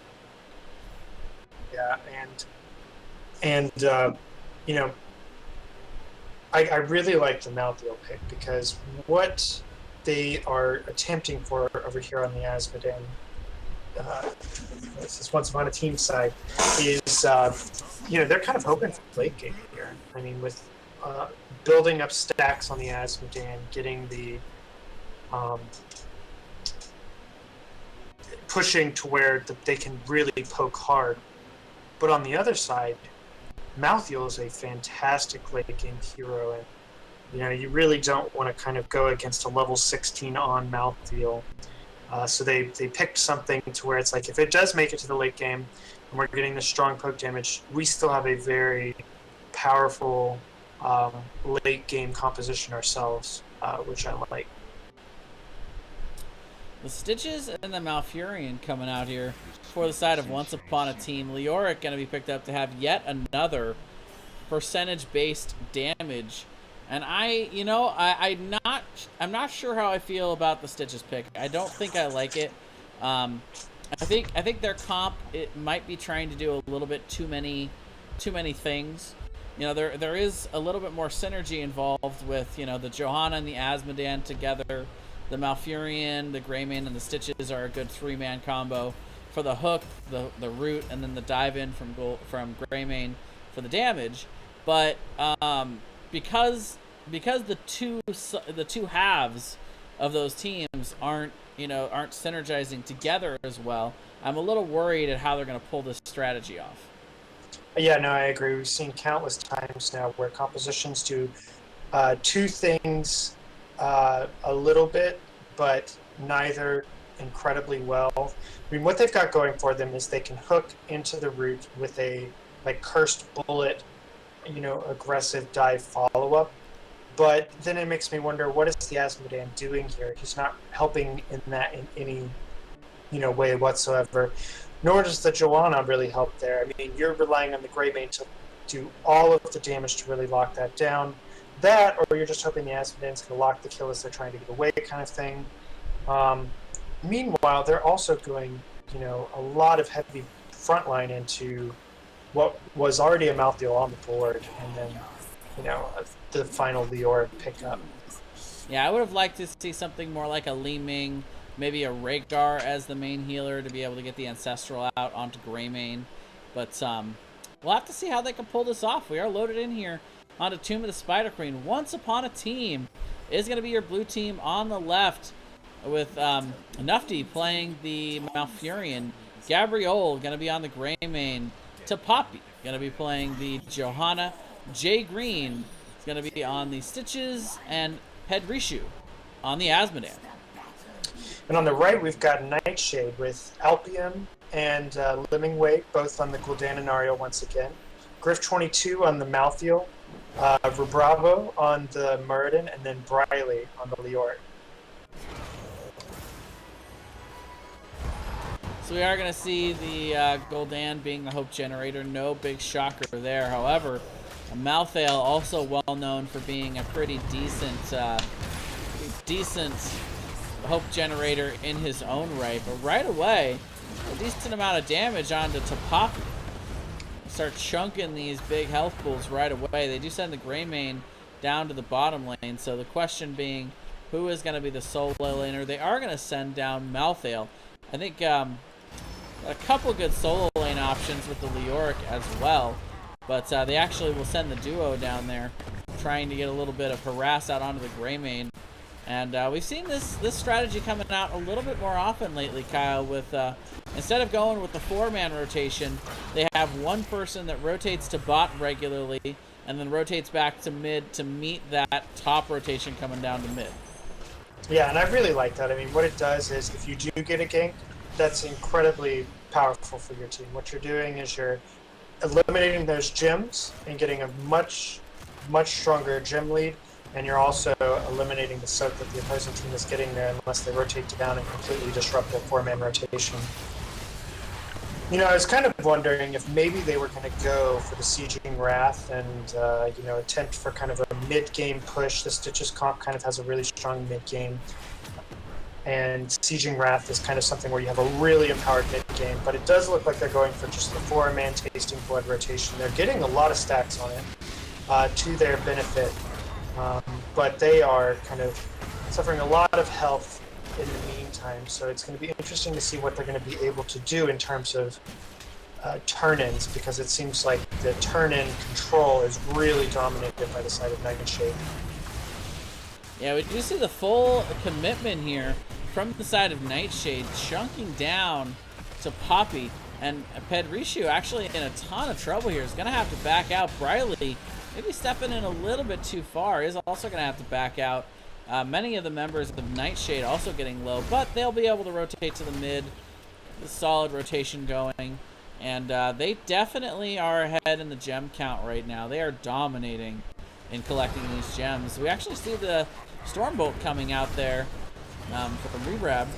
Yeah, and you know, I really like the Malthael pick because what they are attempting for over here on the Asmodan, this is Once Upon a Team side, is you know, they're kind of hoping for late game here. I mean, with building up stacks on the Asmodan, getting the pushing to where they can really poke hard. But on the other side, Malthael is a fantastic late game hero, and you know, you really don't want to kind of go against a level 16 on Malthael. So they picked something to where it's like, if it does make it to the late game and we're getting the strong poke damage, we still have a very powerful late game composition ourselves, which I like. The Stitches and the Malfurion coming out here for the side of Once Upon a Team. Leoric going to be picked up to have yet another percentage-based damage. And I'm not sure how I feel about the Stitches pick. I don't think I like it. I think their comp, it might be trying to do a little bit too many things. You know, there is a little bit more synergy involved with, you know, the Johanna and the Asmodan together. The Malfurion, the Greymane, and the Stitches are a good three-man combo for the hook, the root, and then the dive in from Greymane for the damage. But because the two halves of those teams aren't synergizing together as well, I'm a little worried at how they're going to pull this strategy off. Yeah, no, I agree. We've seen countless times now where compositions do two things a little bit, but neither incredibly well. I mean, what they've got going for them is they can hook into the root with a cursed bullet, you know, aggressive dive follow-up. But then it makes me wonder, what is the Asmodan doing here? He's not helping in any, you know, way whatsoever. Nor does the Johanna really help there. I mean, you're relying on the Greymane to do all of the damage to really lock that down. That, or you're just hoping the Asmodan's going to lock the kill as they're trying to get away, kind of thing. Meanwhile, they're also doing, you know, a lot of heavy frontline into what was already a Malthael on the board, and then, you know, the final Leoric pickup. Yeah, I would have liked to see something more like a Li Ming, maybe a Rhaegar as the main healer to be able to get the Ancestral out onto Greymane. But we'll have to see how they can pull this off. We are loaded in here onto Tomb of the Spider Queen. Once Upon a Team is going to be your blue team on the left with Nufty playing the Malfurion. Gabrielle going to be on the Greymane. Tapapi going to be playing the Johanna. Jay Green is going to be on the Stitches, and Pedrishu on the Asmodan. And on the right, we've got NightShade with Alpium and Limingway, both on the Gul'dan and Ariel once again. Griff 22 on the Malthael. Rubravo on the Muradin, and then Briley on the Leoric. So we are going to see the Gul'dan being the Hope Generator. No big shocker there. However, Malthael also well known for being a pretty decent Hope Generator in his own right. But right away, a decent amount of damage onto Tapapi. Start chunking these big health pools right away. They do send the Greymane down to the bottom lane. So the question being, who is going to be the solo laner? They are going to send down Malthael. I think a couple good solo lane lane options with the Leoric as well. But they actually will send the duo down there, trying to get a little bit of harass out onto the Greymane. And we've seen this strategy coming out a little bit more often lately, Kyle, with instead of going with the 4-man rotation, they have one person that rotates to bot regularly and then rotates back to mid to meet that top rotation coming down to mid. Yeah, and I really like that. I mean, what it does is if you do get a gank, that's incredibly powerful for your team. What you're doing is you're eliminating those gems and getting a much stronger gem lead, and you're also eliminating the soak that the opposing team is getting there unless they rotate down and completely disrupt their 4-man rotation. You know, I was kind of wondering if maybe they were going to go for the Sieging Wrath and, you know, attempt for kind of a mid-game push. The Stitches comp kind of has a really strong mid-game. And Sieging Wrath is kind of something where you have a really empowered mid-game. But it does look like they're going for just the 4-man Tasting Blood rotation. They're getting a lot of stacks on it to their benefit. But they are kind of suffering a lot of health in the meantime, so it's going to be interesting to see what they're going to be able to do in terms of turn-ins, because it seems like the turn-in control is really dominated by the side of NightShade. Yeah, we do see the full commitment here from the side of NightShade, chunking down to Poppy, and Pedrishu actually in a ton of trouble here. Is going to have to back out. Briley maybe stepping in a little bit too far, is also going to have to back out. Many of the members of NightShade also getting low, but they'll be able to rotate to the mid. The solid rotation going, and they definitely are ahead in the gem count right now. They are dominating in collecting these gems. We actually see the Stormbolt coming out there for the regrab.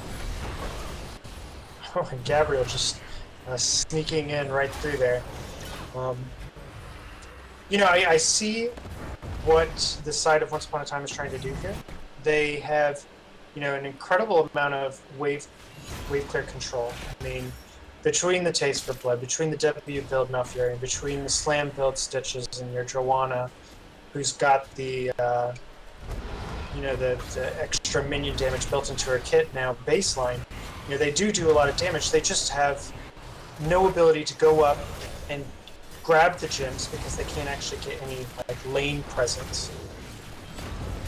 Oh, and Gabriel just sneaking in right through there. You know, I see what the side of Once Upon a Time is trying to do here. They have, you know, an incredible amount of wave clear control. I mean, between the Taste for Blood, between the W build Malfurion, between the Slam build Stitches and your Joanna, who's got the, you know, the extra minion damage built into her kit now, baseline, you know, they do a lot of damage. They just have no ability to go up and grab the gems because they can't actually get any like lane presence.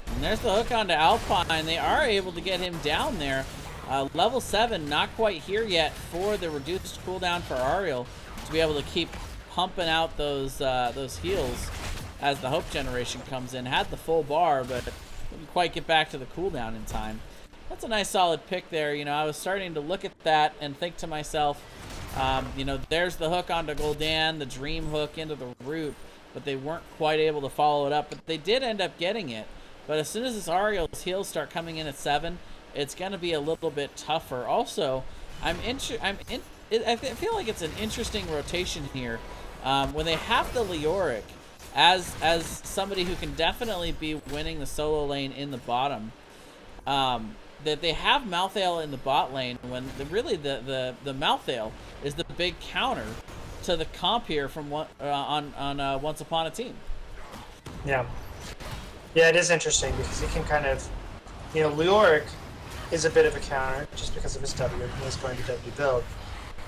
And there's the hook onto Alpine. They are able to get him down there. Level 7, not quite here yet for the reduced cooldown for Ariel to be able to keep pumping out those heals as the hope generation comes in. Had the full bar, but didn't quite get back to the cooldown in time. That's a nice solid pick there. You know, I was starting to look at that and think to myself, you know, there's the hook onto Gul'dan, the dream hook into the root, but they weren't quite able to follow it up. But they did end up getting it. But as soon as this Ariel's heals start coming in at 7, it's going to be a little bit tougher. Also, I feel like it's an interesting rotation here. When they have the Leoric as somebody who can definitely be winning the solo lane in the bottom, that they have Malthael in the bot lane when the Malthael is the big counter to the comp here from on Once Upon a Team. Yeah. Yeah, it is interesting because he can kind of, you know, Leoric is a bit of a counter just because of his W. He is going to W build.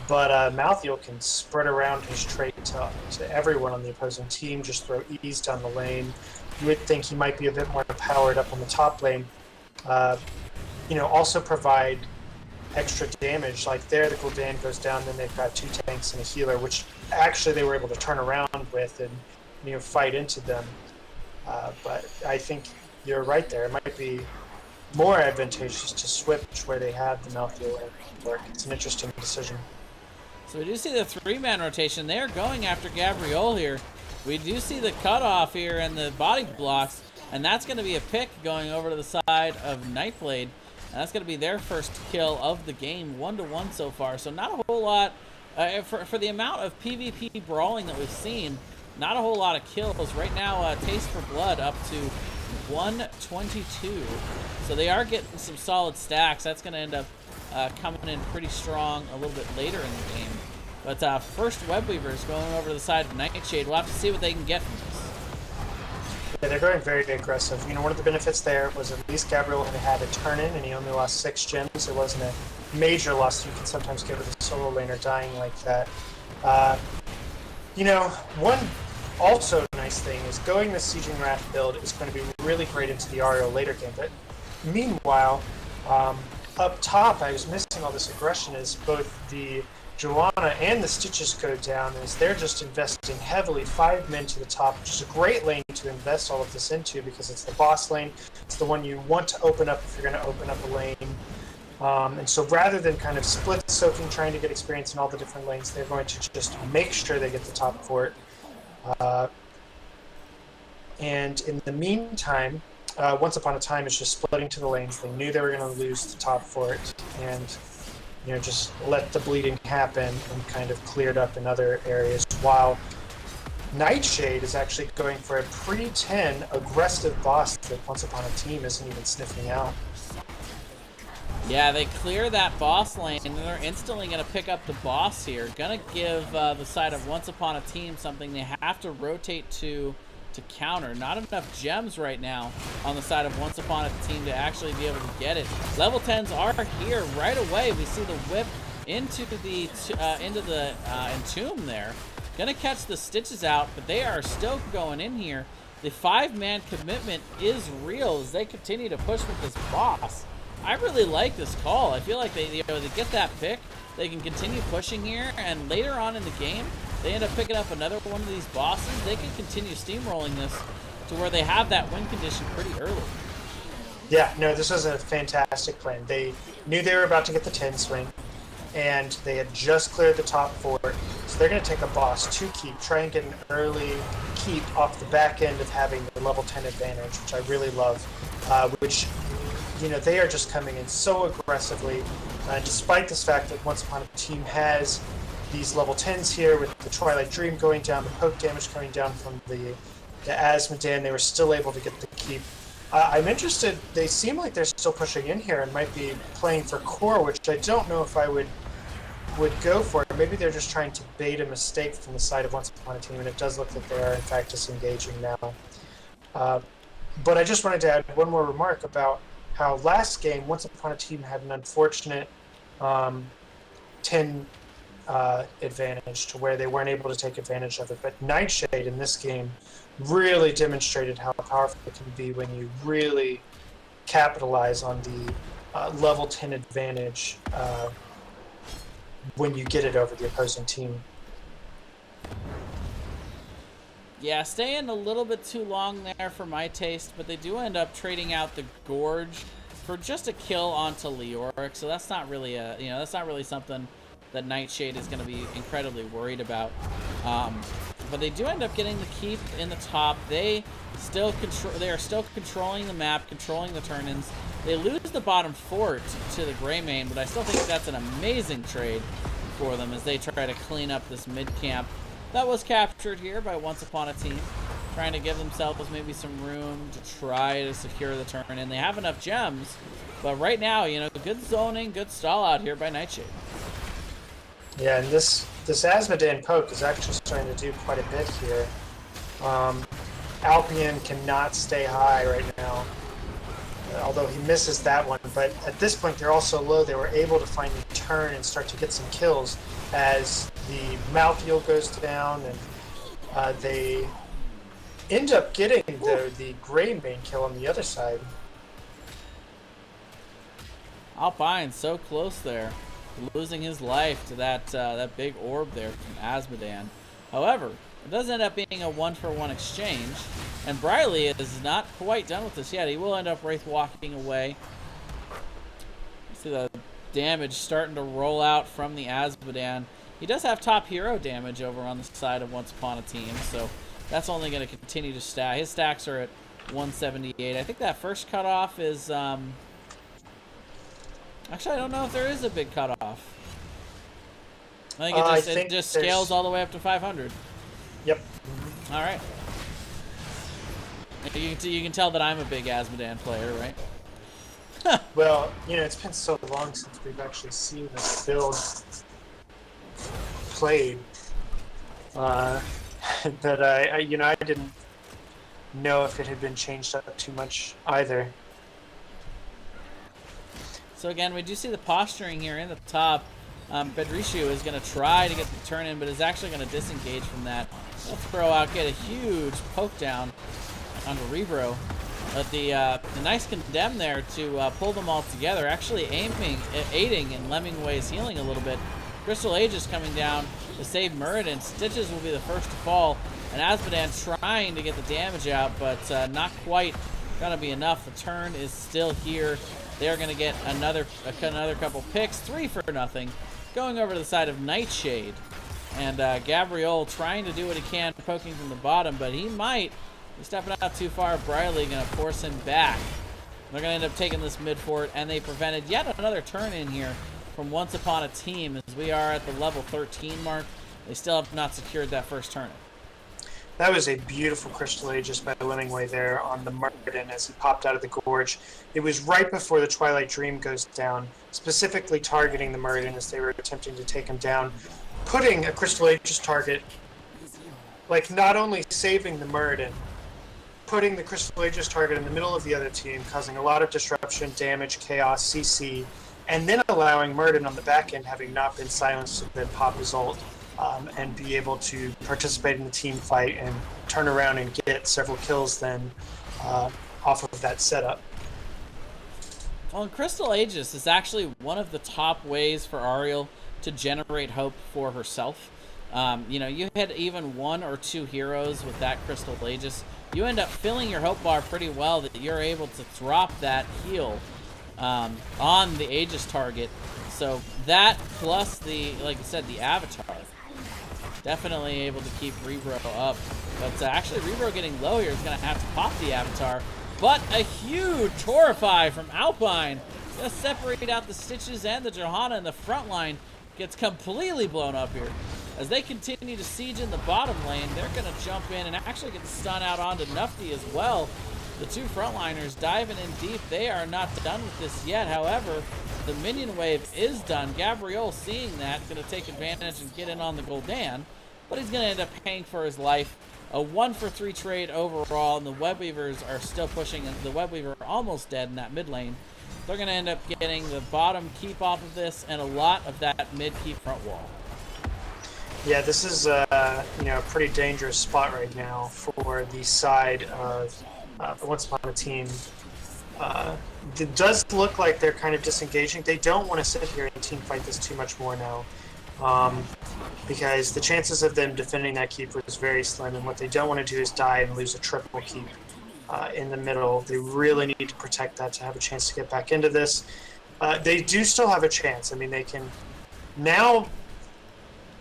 But Malthael can spread around his trait to everyone on the opposing team, just throw ease down the lane. You would think he might be a bit more powered up on the top lane. You know, also provide extra damage. Like there, the Gul'dan goes down, then they've got 2 tanks and a healer, which actually they were able to turn around with and, you know, fight into them. But I think you're right there. It might be more advantageous to switch where they have the Malthael work. It's an interesting decision. So we do see the 3-man rotation. They're going after Gabriel here. We do see the cutoff here and the body blocks, and that's going to be a pick going over to the side of Nightblade. And that's going to be their first kill of the game, 1-1 so far. So not a whole lot, for the amount of PvP brawling that we've seen, not a whole lot of kills. Right now, Taste for Blood up to 122. So they are getting some solid stacks. That's going to end up coming in pretty strong a little bit later in the game. But first Webweavers going over to the side of NightShade. We'll have to see what they can get from this. Yeah, they're going very aggressive. You know, one of the benefits there was at least Gabriel had a turn-in, and he only lost 6 gems. It wasn't a major loss you can sometimes get with a solo laner dying like that. You know, one also nice thing is going the Sieging Wrath build is going to be really great into the Ariel later game. But meanwhile, up top, I was missing all this aggression as both the Joanna and the Stitches go down as they're just investing heavily 5 men to the top, which is a great lane to invest all of this into because it's the boss lane. It's the one you want to open up if you're going to open up a lane. And so rather than kind of split soaking, trying to get experience in all the different lanes, they're going to just make sure they get the top fort. And in the meantime, Once Upon a Time is just splitting to the lanes. They knew they were going to lose the top fort and just let the bleeding happen and kind of cleared up in other areas, while NightShade is actually going for a pre-10 aggressive boss that Once Upon a Team isn't even sniffing out. Yeah, they clear that boss lane, and they're instantly going to pick up the boss here. Going to give the side of Once Upon a Team something they have to rotate to counter. Not enough gems right now on the side of Once Upon a Team to actually be able to get it. Level 10s are here right away. We see the whip into the Entomb there. Going to catch the Stitches out, but they are still going in here. The 5-man commitment is real as they continue to push with this boss. I really like this call. I feel like they get that pick, they can continue pushing here, and later on in the game, they end up picking up another one of these bosses. They can continue steamrolling this to where they have that win condition pretty early. Yeah, no, this was a fantastic plan. They knew they were about to get the 10 swing, and they had just cleared the top fort, so they're going to take a boss to keep, try and get an early keep off the back end of having the level 10 advantage, which I really love, which... they are just coming in so aggressively, despite this fact that Once Upon a Team has these level 10s here with the Twilight Dream going down, the poke damage coming down from the Asmodan. They were still able to get the keep. I'm interested, they seem like they're still pushing in here and might be playing for core, which I don't know if I would go for. Maybe they're just trying to bait a mistake from the side of Once Upon a Team, and it does look like they are in fact disengaging now. But I just wanted to add one more remark about how last game, Once Upon a Team had an unfortunate 10 advantage to where they weren't able to take advantage of it. But NightShade in this game really demonstrated how powerful it can be when you really capitalize on the level 10 advantage when you get it over the opposing team. Yeah, staying a little bit too long there for my taste, but they do end up trading out the Gorge for just a kill onto Leoric, so that's not really that's not really something that NightShade is going to be incredibly worried about. But they do end up getting the keep in the top. They are still controlling the map, controlling the turn-ins. They lose the bottom fort to the Greymane, but I still think that's an amazing trade for them as they try to clean up this mid-camp that was captured here by Once Upon a Team, trying to give themselves maybe some room to try to secure the turn. And they have enough gems, but right now, good zoning, good stall out here by NightShade. Yeah, and this Asmodan poke is actually starting to do quite a bit here. Alpian cannot stay high right now, although he misses that one. But at this point, they're also low. They were able to finally turn and start to get some kills as the Malthael goes down, and they end up getting the Greymane kill on the other side. Alpine so close there, losing his life to that big orb there from Asmodan. However, it does end up being a 1-for-1 exchange, and Briley is not quite done with this yet. He will end up wraith walking away. See the damage starting to roll out from the Asmodan. He does have top hero damage over on the side of Once Upon a Team, so that's only going to continue to stack. His stacks are at 178. I think that first cutoff is... Actually, I don't know if there is a big cutoff. I think it just scales all the way up to 500. Yep. All right. You can tell that I'm a big Asmodan player, right? Well, it's been so long since we've actually seen this build played that I didn't know if it had been changed up too much either. So again, we do see the posturing here in the top. Bedrishu is going to try to get the turn in, but is actually going to disengage from that. He'll throw out, get a huge poke down onto Rebro. But the nice condemn there to pull them all together, actually aiding in Lemmingway's healing a little bit. Crystal Aegis coming down to save Muradin. Stitches will be the first to fall, and Azmodan trying to get the damage out, but not quite gonna be enough. The turn is still here. They're gonna get another couple picks, 3 for nothing, going over to the side of Nightshade. And Gabriel trying to do what he can, poking from the bottom, but he might be stepping out too far. Briley gonna force him back. They're gonna end up taking this mid fort, and they prevented yet another turn in here from Once Upon a Team, as we are at the level 13 mark. They still have not secured that first turn. That was a beautiful Crystal Aegis by Lemmingway there on the Muradin as he popped out of the gorge. It was right before the Twilight Dream goes down, specifically targeting the Muradin as they were attempting to take him down, putting a Crystal Aegis target, like not only saving the Muradin, putting the Crystal Aegis target in the middle of the other team, causing a lot of disruption, damage, chaos, CC, and then allowing Muradin on the back end, having not been silenced, to then pop his ult and be able to participate in the team fight and turn around and get several kills then off of that setup. Well, Crystal Aegis is actually one of the top ways for Ariel to generate hope for herself. You know, you hit even 1 or 2 heroes with that Crystal Aegis, you end up filling your hope bar pretty well that you're able to drop that heal on the Aegis target. So that plus the, like I said, the Avatar, definitely able to keep Rebro up. But actually Rebro getting low here is going to have to pop the Avatar. But a huge Torify from Alpine. Going to separate out the Stitches and the Johanna in the front line. Gets completely blown up here. As they continue to siege in the bottom lane, they're going to jump in and actually get stun out onto Nufty as well. The 2 frontliners diving in deep. They are not done with this yet. However, the minion wave is done. Gabriel, seeing that, going to take advantage and get in on the Gul'dan, but he's going to end up paying for his life. A 1 for 3 trade overall, and the Webweavers are still pushing, and the Webweaver almost dead in that mid lane. They're going to end up getting the bottom keep off of this and a lot of that mid keep front wall. Yeah, this is you know, a pretty dangerous spot right now for the side of Once Upon a Team. It does look like they're kind of disengaging. They don't want to sit here and team fight this too much more now, because the chances of them defending that keep was very slim, and what they don't want to do is die and lose a triple keep in the middle. They really need to protect that to have a chance to get back into this. They do still have a chance. I mean, they can now.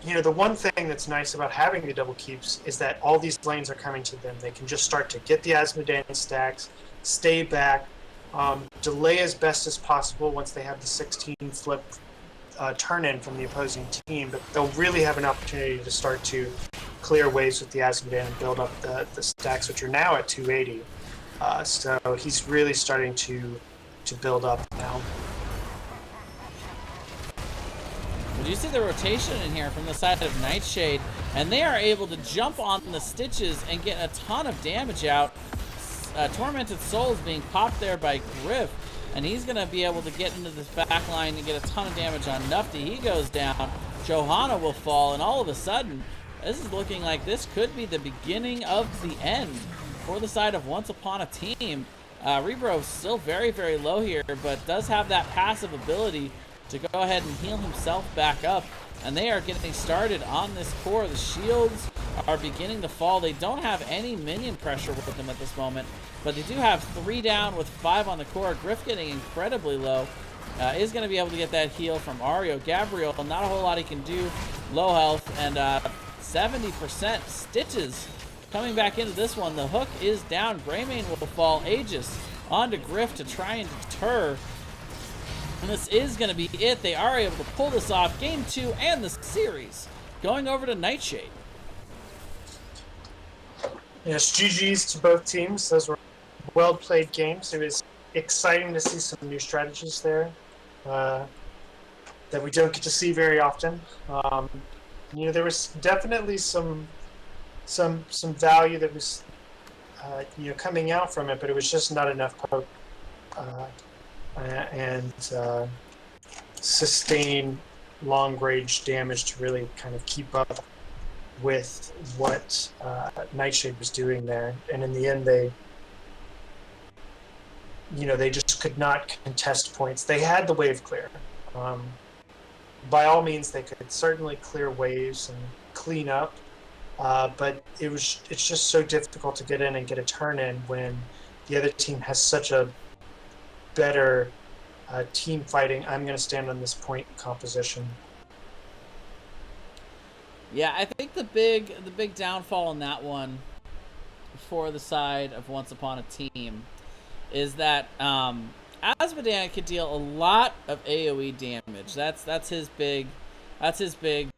You know, the one thing that's nice about having the double keeps is that all these lanes are coming to them. They can just start to get the Azmodan stacks, stay back, delay as best as possible once they have the 16 flip turn in from the opposing team. But they'll really have an opportunity to start to clear waves with the Azmodan and build up the stacks, which are now at 280. So he's really starting to build up now. But you see the rotation in here from the side of Nightshade, and they are able to jump on the Stitches and get a ton of damage out. Tormented Souls being popped there by Griff, and he's going to be able to get into this back line and get a ton of damage on Nufty. He goes down, Johanna will fall, and all of a sudden, this is looking like this could be the beginning of the end for the side of Once Upon a Team. Rebro still very, very low here, but does have that passive ability to go ahead and heal himself back up, and they are getting started on this core. The shields are beginning to fall. They don't have any minion pressure with them at this moment, but they do have 3 down with 5 on the core. Griff getting incredibly low. Is going to be able to get that heal from Ario. Gabriel, not a whole lot he can do. Low health, and 70% Stitches coming back into this one. The hook is down. Greymane will fall. Aegis onto Griff to try and deter. And this is going to be it. They are able to pull this off. Game 2 and the series going over to Nightshade. Yes, GG's to both teams. Those were well-played games. It was exciting to see some new strategies there that we don't get to see very often. You know, there was definitely some value that was you know, coming out from it, but it was just not enough poke and sustain long range damage to really kind of keep up with what NightShade was doing there. And in the end, they just could not contest points. They had the wave clear. By all means, they could certainly clear waves and clean up, but it's just so difficult to get in and get a turn in when the other team has such a better team fighting. I'm going to stand on this point composition. Yeah, I think the big downfall in that one for the side of Once Upon a Team is that Azmodan could deal a lot of AoE damage. That's his big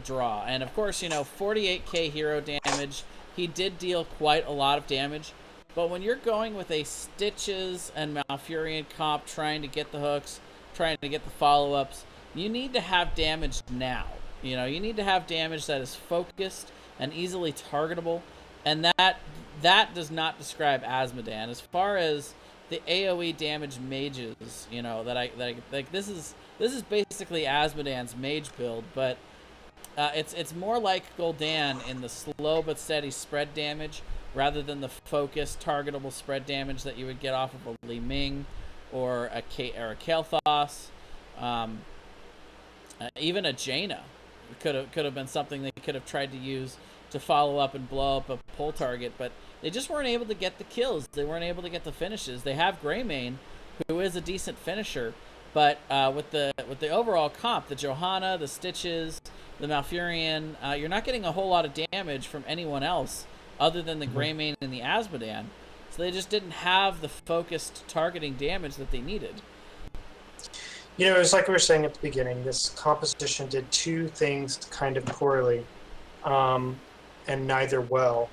draw. And of course, 48k hero damage. He did deal quite a lot of damage. But when you're going with a Stitches and Malfurion comp, trying to get the hooks, trying to get the follow-ups, you need to have damage now. You need to have damage that is focused and easily targetable, and that does not describe Azmodan. As far as the AoE damage mages, this is basically Azmodan's mage build, but it's more like Gul'dan in the slow but steady spread damage rather than the focused targetable spread damage that you would get off of a Li Ming or a Kael'thas, even a Jaina. Could have been something they could have tried to use to follow up and blow up a pull target, but they just weren't able to get the kills. They weren't able to get the finishes. They have Greymane, who is a decent finisher, but with the overall comp, the Johanna, the Stitches, the Malfurion, you're not getting a whole lot of damage from anyone else other than the Greymane and the Azmodan. So they just didn't have the focused targeting damage that they needed. It was like we were saying at the beginning, this composition did two things kind of poorly, and neither well.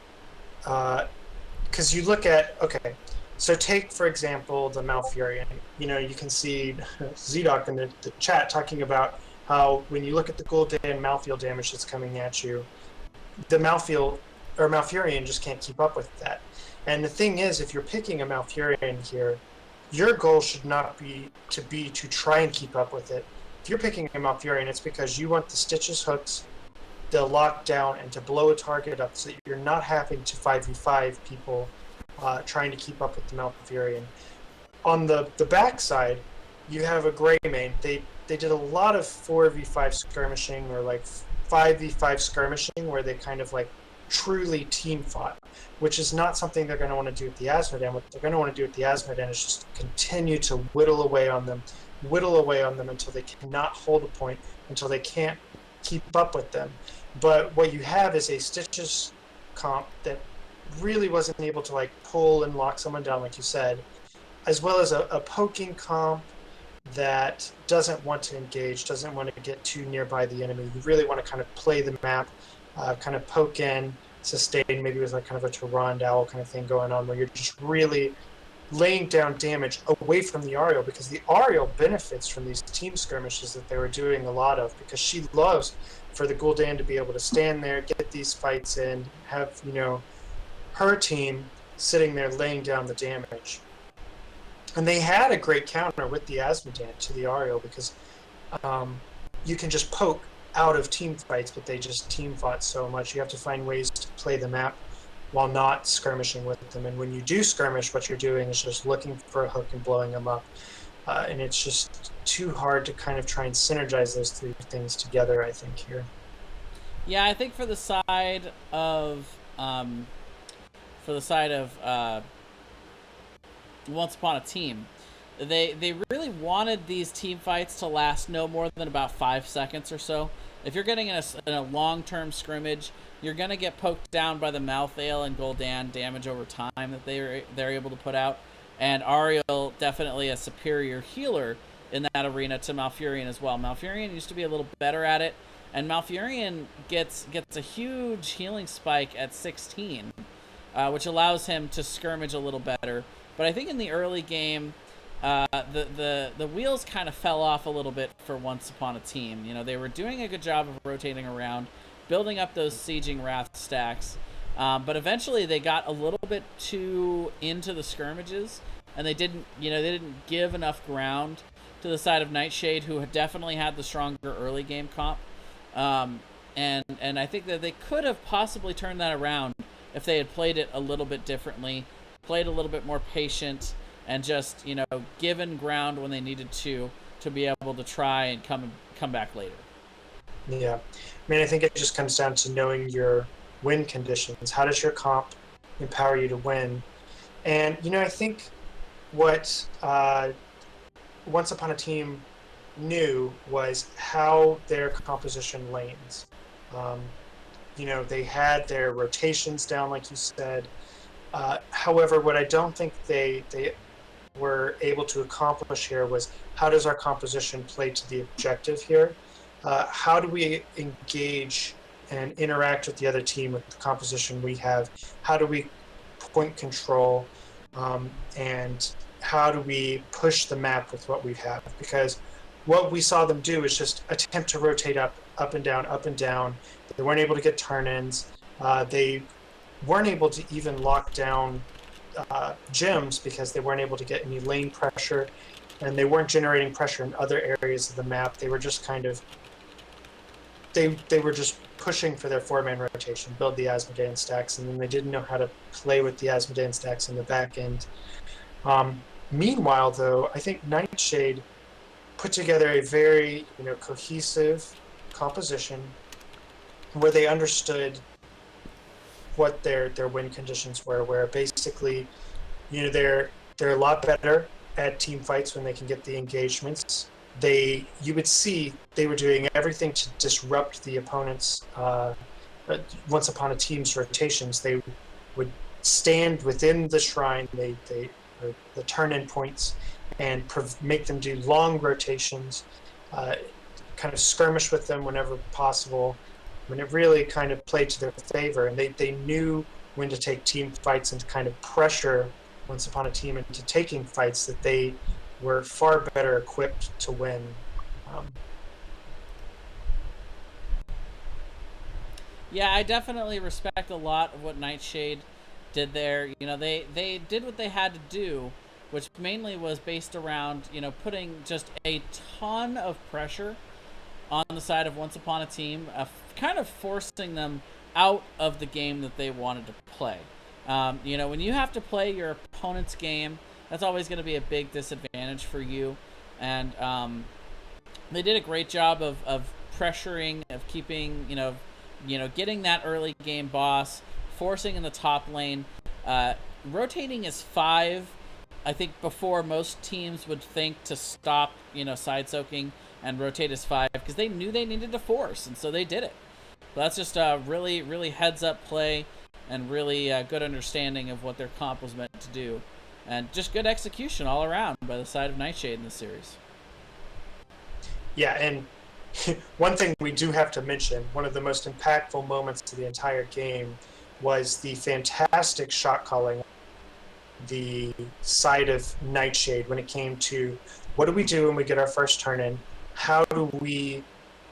Because you look at, okay, so take, for example, the Malfurion. You can see ZDoc in the chat talking about how when you look at the Gul'dan Malfield damage that's coming at you, the Malfurion just can't keep up with that. And the thing is, if you're picking a Malfurion here, your goal should not be to try and keep up with it. If you're picking a Malfurion, it's because you want the Stitches hooks, the lockdown, and to blow a target up so that you're not having to 5v5 people trying to keep up with the Malfurion. On the backside, you have a Greymane. They did a lot of 4v5 skirmishing or like 5v5 skirmishing where they kind of like truly team fought, which is not something they're going to want to do with the Azmodan. What they're going to want to do with the Azmodan is just continue to whittle away on them until they cannot hold a point, until they can't keep up with them. But what you have is a Stitches comp that really wasn't able to like pull and lock someone down, like you said, as well as a poking comp that doesn't want to engage, doesn't want to get too nearby the enemy. You really want to kind of play the map, kind of poke in, sustain, maybe with like kind of a Tyrande Owl kind of thing going on where you're just really laying down damage away from the Ariel, because the Ariel benefits from these team skirmishes that they were doing a lot of, because she loves for the Gul'dan to be able to stand there, get these fights in, have, her team sitting there laying down the damage. And they had a great counter with the Azmodan to the Ariel, because you can just poke out of team fights, but they just team fought so much. You have to find ways to play the map while not skirmishing with them. And when you do skirmish, what you're doing is just looking for a hook and blowing them up. And it's just too hard to kind of try and synergize those three things together, I think, here. Yeah, I think for the side of Once Upon a Team, they really wanted these team fights to last no more than about 5 seconds or so. If you're getting in a long-term scrimmage, you're going to get poked down by the Malthael and Gul'dan damage over time that they're able to put out. And Ariel, definitely a superior healer in that arena to Malfurion as well. Malfurion used to be a little better at it, and Malfurion gets a huge healing spike at 16, which allows him to skirmish a little better. But I think in the early game, the wheels kind of fell off a little bit for Once Upon a Team. They were doing a good job of rotating around, building up those sieging wrath stacks, but eventually they got a little bit too into the skirmishes, and they didn't give enough ground to the side of NightShade, who had definitely had the stronger early game comp. And I think that they could have possibly turned that around if they had played it a little bit differently, played a little bit more patient, and just, you know, given ground when they needed to be able to try and come back later. Yeah. I mean, I think it just comes down to knowing your win conditions. How does your comp empower you to win? And, you know, I think what Once Upon a Team knew was how their composition lanes. You know, they had their rotations down, like you said. However, what I don't think they were able to accomplish here was, how does our composition play to the objective here? How do we engage and interact with the other team with the composition we have? How do we point control? And how do we push the map with what we have? Because what we saw them do is just attempt to rotate up and down, up and down. They weren't able to get turn-ins. They weren't able to even lock down gyms because they weren't able to get any lane pressure, and they weren't generating pressure in other areas of the map. They were just kind of they were just pushing for their 4-man rotation, build the Asmodean stacks, and then they didn't know how to play with the Asmodean stacks in the back end. Meanwhile, though, I think NightShade put together a very, you know, cohesive composition where they understood what their win conditions were, where basically, you know, they're a lot better at team fights when they can get the engagements. You would see they were doing everything to disrupt the opponent's Once Upon a Team's rotations. They would stand within the shrine, the turn-in points, and make them do long rotations, kind of skirmish with them whenever possible. I mean, it really kind of played to their favor, and they knew when to take team fights and to kind of pressure Once Upon a Team into taking fights that they were far better equipped to win. Yeah, I definitely respect a lot of what NightShade did there. You know, they did what they had to do, which mainly was based around, you know, putting just a ton of pressure on the side of Once Upon a Team, kind of forcing them out of the game that they wanted to play. You know, when you have to play your opponent's game, that's always going to be a big disadvantage for you. And they did a great job of pressuring, of keeping, you know, getting that early game boss, forcing in the top lane, rotating as 5. I think before most teams would think to stop, you know, side soaking and rotate as 5, because they knew they needed to force, and so they did it. But that's just a really, really heads-up play and really good understanding of what their comp was meant to do. And just good execution all around by the side of NightShade in this series. Yeah, and one thing we do have to mention, one of the most impactful moments to the entire game was the fantastic shot calling the side of NightShade when it came to, what do we do when we get our first turn in? How do we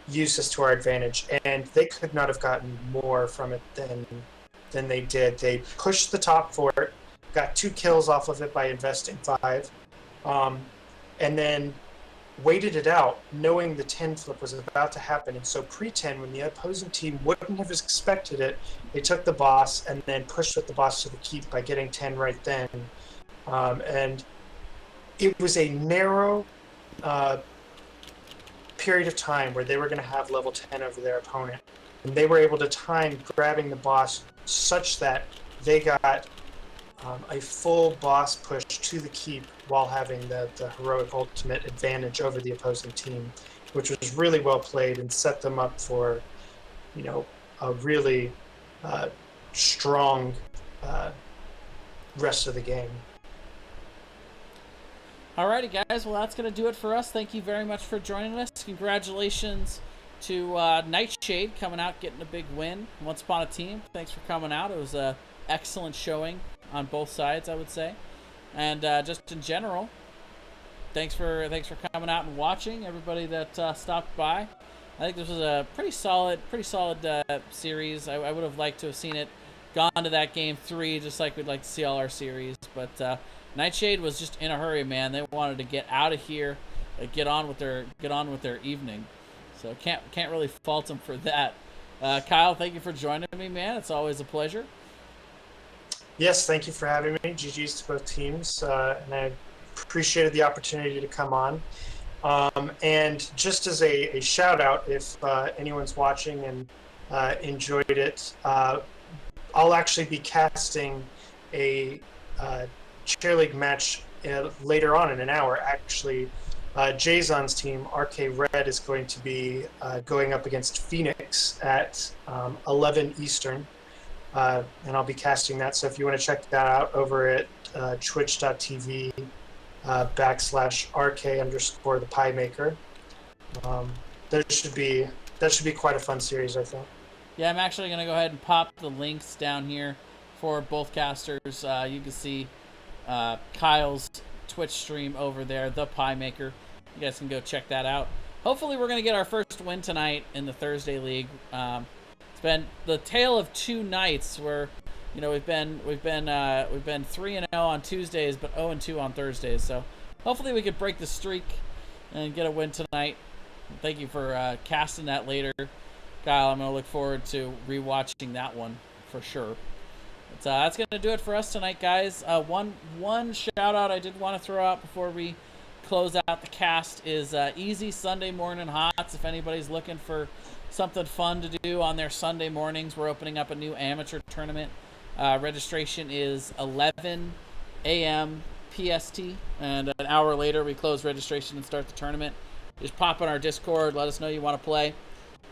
use this to our advantage? And they could not have gotten more from it than they did. They pushed the top for it, got 2 kills off of it by investing 5, and then waited it out, knowing the 10 flip was about to happen. And so pre-10, when the opposing team wouldn't have expected it, they took the boss and then pushed with the boss to the keep by getting 10 right then. And it was a narrow period of time where they were going to have level 10 over their opponent. And they were able to time grabbing the boss such that they got a full boss push to the keep while having the heroic ultimate advantage over the opposing team, which was really well played and set them up for, you know, a really strong rest of the game. Alrighty, guys. Well, that's going to do it for us. Thank you very much for joining us. Congratulations to NightShade coming out, getting a big win. Once Upon a Team, thanks for coming out. It was an excellent showing on both sides, I would say. And just in general, thanks for coming out and watching, everybody that stopped by. I think this was a pretty solid series. I would have liked to have seen it gone to that game 3, just like we'd like to see all our series. But NightShade was just in a hurry, man. They wanted to get out of here. get on with their evening. So can't really fault them for that. Kyle, thank you for joining me, man. It's always a pleasure. Yes, thank you for having me. GG's to both teams, and I appreciated the opportunity to come on. And just as a shout out, if anyone's watching and enjoyed it, I'll actually be casting a chair league match later on in an hour. Actually, Jason's team, RK Red, is going to be going up against Phoenix at 11 Eastern. And I'll be casting that. So if you want to check that out over at twitch.tv /RK_the Pie Maker. That should be quite a fun series, I think. Yeah, I'm actually going to go ahead and pop the links down here for both casters. You can see Kyle's Twitch stream over there, The Pie Maker. You guys can go check that out. Hopefully we're going to get our first win tonight in the Thursday League. It's been the tale of two nights where, you know, we've been 3-0 on Tuesdays, but 0-2 on Thursdays. So hopefully we could break the streak and get a win tonight. Thank you for casting that later, Kyle. I'm gonna look forward to rewatching that one for sure. But that's gonna do it for us tonight, guys. One shout out I did want to throw out before we close out the cast is Easy Sunday Morning Hots. If anybody's looking for something fun to do on their Sunday mornings, we're opening up a new amateur tournament. Registration is 11 a.m. PST, and an hour later we close registration and start the tournament. Just pop on our Discord, let us know you want to play.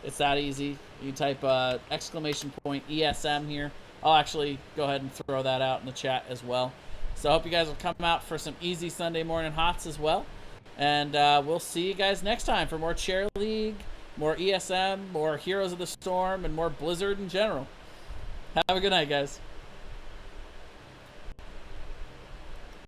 It's that easy. You type !ESM here. I'll actually go ahead and throw that out in the chat as well. So I hope you guys will come out for some Easy Sunday Morning Hots as well. And we'll see you guys next time for more Chair League, more ESM, more Heroes of the Storm, and more Blizzard in general. Have a good night, guys.